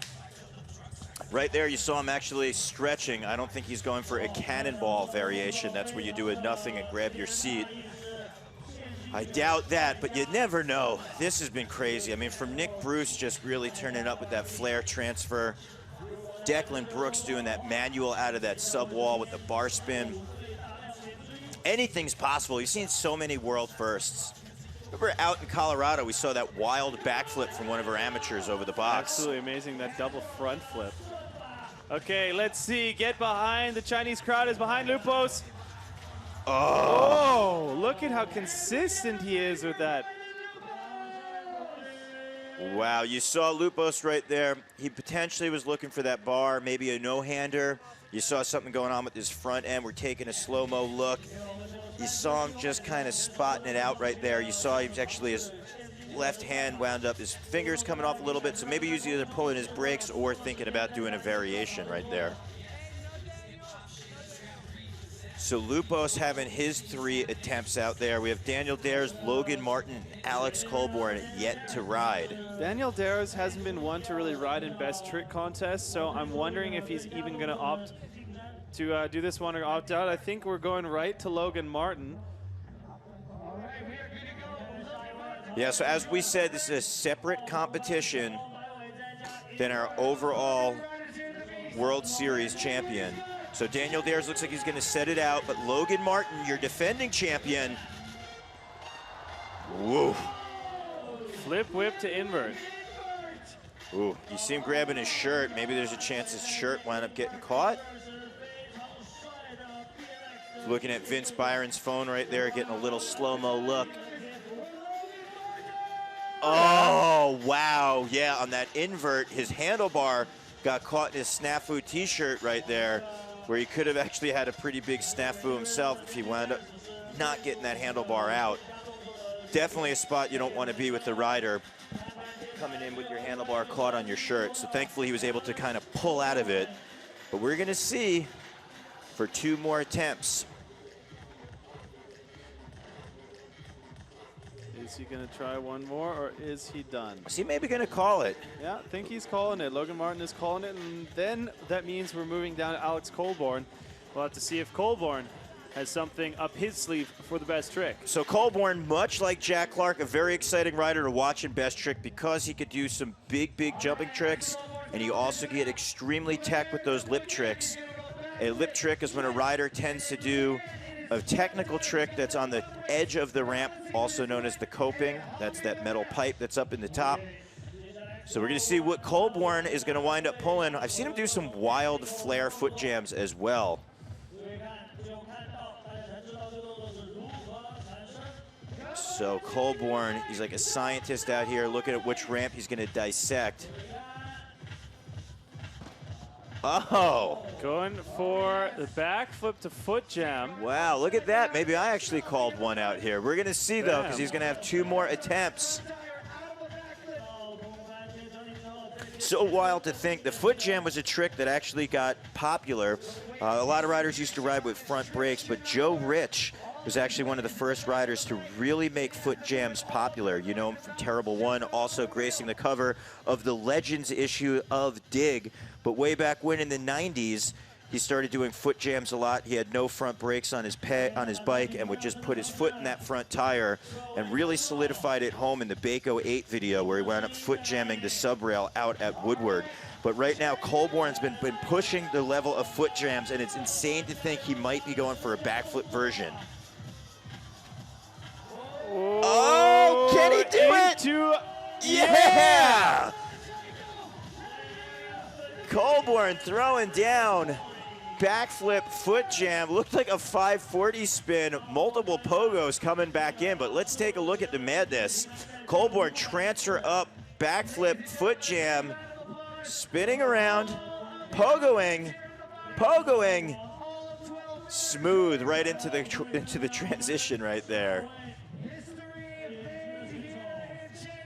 Right there, you saw him actually stretching. I don't think he's going for a cannonball variation. That's where you do a nothing and grab your seat. I doubt that, but you never know. This has been crazy. I mean, from Nick Bruce just really turning up with that flare transfer. Declan Brooks doing that manual out of that sub wall with the bar spin. Anything's possible. You've seen so many world firsts. Remember out in Colorado, we saw that wild backflip from one of our amateurs over the box. Absolutely amazing, that double front flip. Okay, let's see. Get behind. The Chinese crowd is behind Lupos. Oh, look at how consistent he is with that. Wow, you saw Lupos right there. He potentially was looking for that bar, maybe a no-hander. You saw something going on with his front end. We're taking a slow-mo look. You saw him just kind of spotting it out right there. You saw he was actually, his left hand wound up, his fingers coming off a little bit, so maybe he was either pulling his brakes or thinking about doing a variation right there. So Lupos having his 3 attempts out there. We have Daniel Dares, Logan Martin, Alex Colborn yet to ride. Daniel Dares hasn't been one to really ride in best trick contests, so I'm wondering if he's even going to opt to do this one or opt out. I think we're going right to Logan Martin. Yeah, so as we said, this is a separate competition than our overall World Series champion. So Daniel Dares looks like he's going to set it out, but Logan Martin, your defending champion. Woo. Flip whip to invert. Ooh, you see him grabbing his shirt. Maybe there's a chance his shirt wound up getting caught. Looking at Vince Byron's phone right there, getting a little slow-mo look. Oh, wow. Yeah, on that invert, his handlebar got caught in his snafu t-shirt right there, where he could have actually had a pretty big snafu himself if he wound up not getting that handlebar out. Definitely a spot you don't want to be with the rider, coming in with your handlebar caught on your shirt. So thankfully he was able to kind of pull out of it. But we're going to see for 2 more attempts. Is he going to try one more, or is he done? Is he maybe going to call it? Yeah, I think he's calling it. Logan Martin is calling it, and then that means we're moving down to Alex Colborn. We'll have to see if Colborn has something up his sleeve for the best trick. So Colborn, much like Jack Clark, a very exciting rider to watch in best trick because he could do some big jumping tricks, and he also get extremely tech with those lip tricks. A lip trick is when a rider tends to do a technical trick that's on the edge of the ramp, also known as the coping. That's that metal pipe that's up in the top. So we're going to see what Colborn is going to wind up pulling. I've seen him do some wild flare foot jams as well. So Colborn, he's like a scientist out here looking at which ramp he's going to dissect. Oh. Going for the backflip to foot jam. Wow, look at that. Maybe I actually called one out here. We're going to see, though, because he's going to have 2 more attempts. So wild to think. The foot jam was a trick that actually got popular. A lot of riders used to ride with front brakes, but Joe Rich was actually one of the first riders to really make foot jams popular. You know him from Terrible One, also gracing the cover of the Legends issue of Dig. But way back when in the 90s, he started doing foot jams a lot. He had no front brakes on his bike and would just put his foot in that front tire and really solidified it home in the Baco 8 video where he wound up foot jamming the sub rail out at Woodward. But right now, Colborn's been pushing the level of foot jams, and it's insane to think he might be going for a backflip version. Oh, can he do it? Yeah! Colborn throwing down, backflip foot jam. Looked like a 540 spin, multiple pogos coming back in, but let's take a look at the madness. Colborn transfer up, backflip foot jam, spinning around, pogoing, smooth right into the transition right there.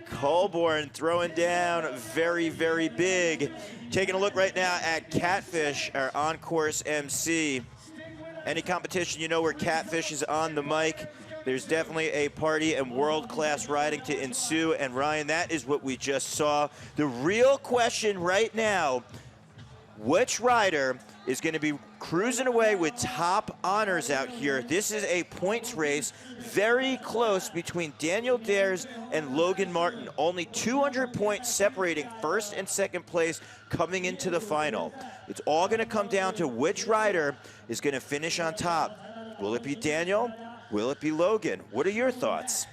Colborn throwing down very big. Taking a look right now at Catfish, our on-course MC. Any competition, you know where Catfish is on the mic, there's definitely a party and world-class riding to ensue. And Ryan, that is what we just saw. The real question right now, which rider is going to be cruising away with top honors out here? This is a points race, very close between Daniel Dares and Logan Martin. Only 200 points separating first and second place coming into the final. It's all going to come down to which rider is going to finish on top. Will it be Daniel? Will it be Logan? What are your thoughts?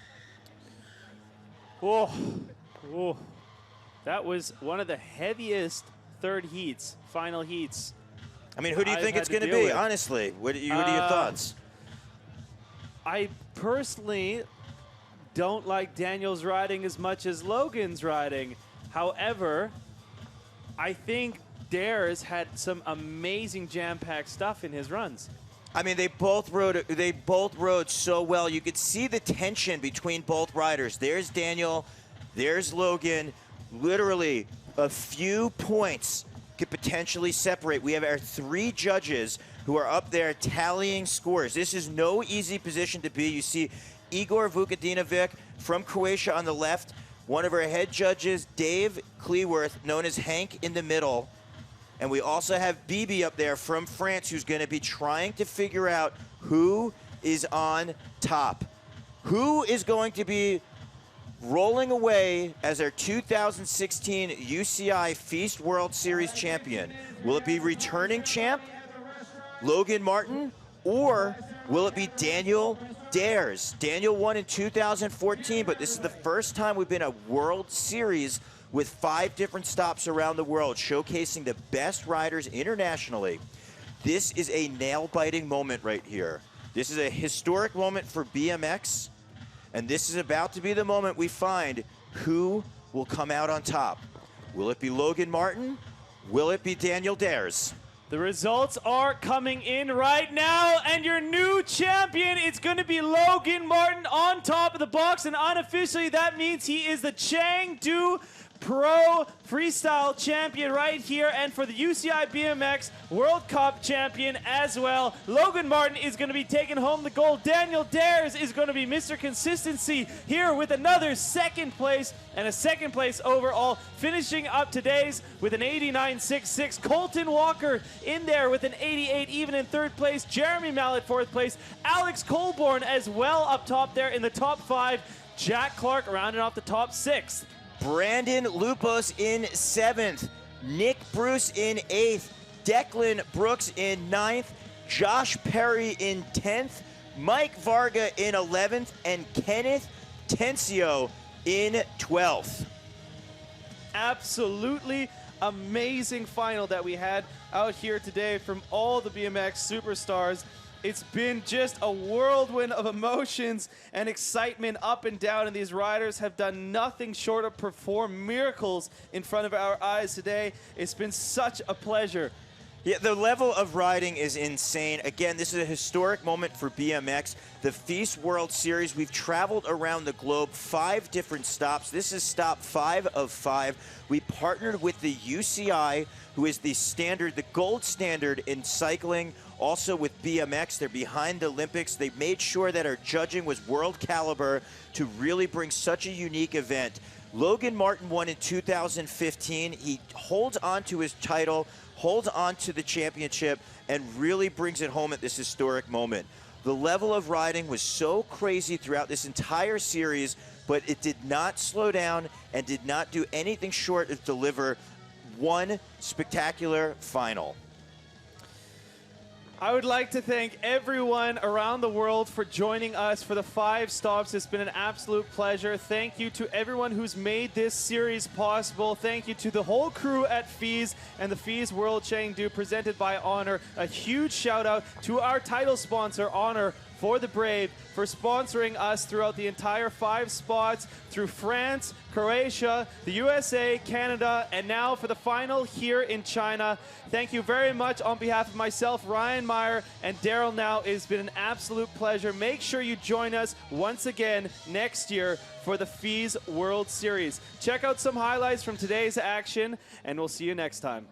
Oh, that was one of the heaviest final heats. I mean, who do you think it's going to be, honestly? What are your thoughts? I personally don't like Daniel's riding as much as Logan's riding. However, I think Dares had some amazing jam-packed stuff in his runs. I mean, they both rode so well. You could see the tension between both riders. There's Daniel, there's Logan. Literally, a few points could potentially separate. We have our 3 judges who are up there tallying scores. This is no easy position to be. You see Igor Vukadinovic from Croatia on the left. One of our head judges, Dave Cleworth, known as Hank, in the middle. And we also have Bibi up there from France, who's going to be trying to figure out who is on top. Who is going to be rolling away as our 2016 UCI FISE World Series champion? Will it be returning champ, Logan Martin, or will it be Daniel Dares? Daniel won in 2014, but this is the first time we've been a World Series with 5 different stops around the world, showcasing the best riders internationally. This is a nail-biting moment right here. This is a historic moment for BMX, and this is about to be the moment we find who will come out on top. Will it be Logan Martin? Will it be Daniel Dares? The results are coming in right now, and your new champion is going to be Logan Martin on top of the box, and unofficially that means he is the Chengdu Pro Freestyle champion right here, and for the UCI BMX World Cup champion as well. Logan Martin is going to be taking home the gold. Daniel Dares is going to be Mr. Consistency here with another second place and a second place overall, finishing up today's with an 89.66. Colton Walker in there with an 88, even in third place. Jeremy Mallet fourth place. Alex Colborn as well up top there in the top 5. Jack Clark rounding off the top 6. Brandon Lupos in 7th, Nick Bruce in 8th, Declan Brooks in 9th, Josh Perry in 10th, Mike Varga in 11th, and Kenneth Tencio in 12th. Absolutely amazing final that we had out here today from all the BMX superstars. It's been just a whirlwind of emotions and excitement up and down, and these riders have done nothing short of perform miracles in front of our eyes today. It's been such a pleasure. Yeah, the level of riding is insane. Again, this is a historic moment for BMX. The FISE World Series, we've traveled around the globe, 5 different stops. This is stop 5 of 5. We partnered with the UCI, who is the standard, the gold standard in cycling. Also with BMX, they're behind the Olympics. They made sure that our judging was world caliber to really bring such a unique event. Logan Martin won in 2015. He holds on to his title, holds on to the championship, and really brings it home at this historic moment. The level of riding was so crazy throughout this entire series, but it did not slow down and did not do anything short of deliver one spectacular final. I would like to thank everyone around the world for joining us for the 5 stops. It's been an absolute pleasure. Thank you to everyone who's made this series possible. Thank you to the whole crew at FISE and the FISE World Chengdu presented by Honor. A huge shout out to our title sponsor, Honor for the Brave, for sponsoring us throughout the entire 5 spots through France, Croatia, the USA, Canada, and now for the final here in China. Thank you very much on behalf of myself, Ryan Meyer, and Daryl Now. It's been an absolute pleasure. Make sure you join us once again next year for the FISE World Series. Check out some highlights from today's action, and we'll see you next time.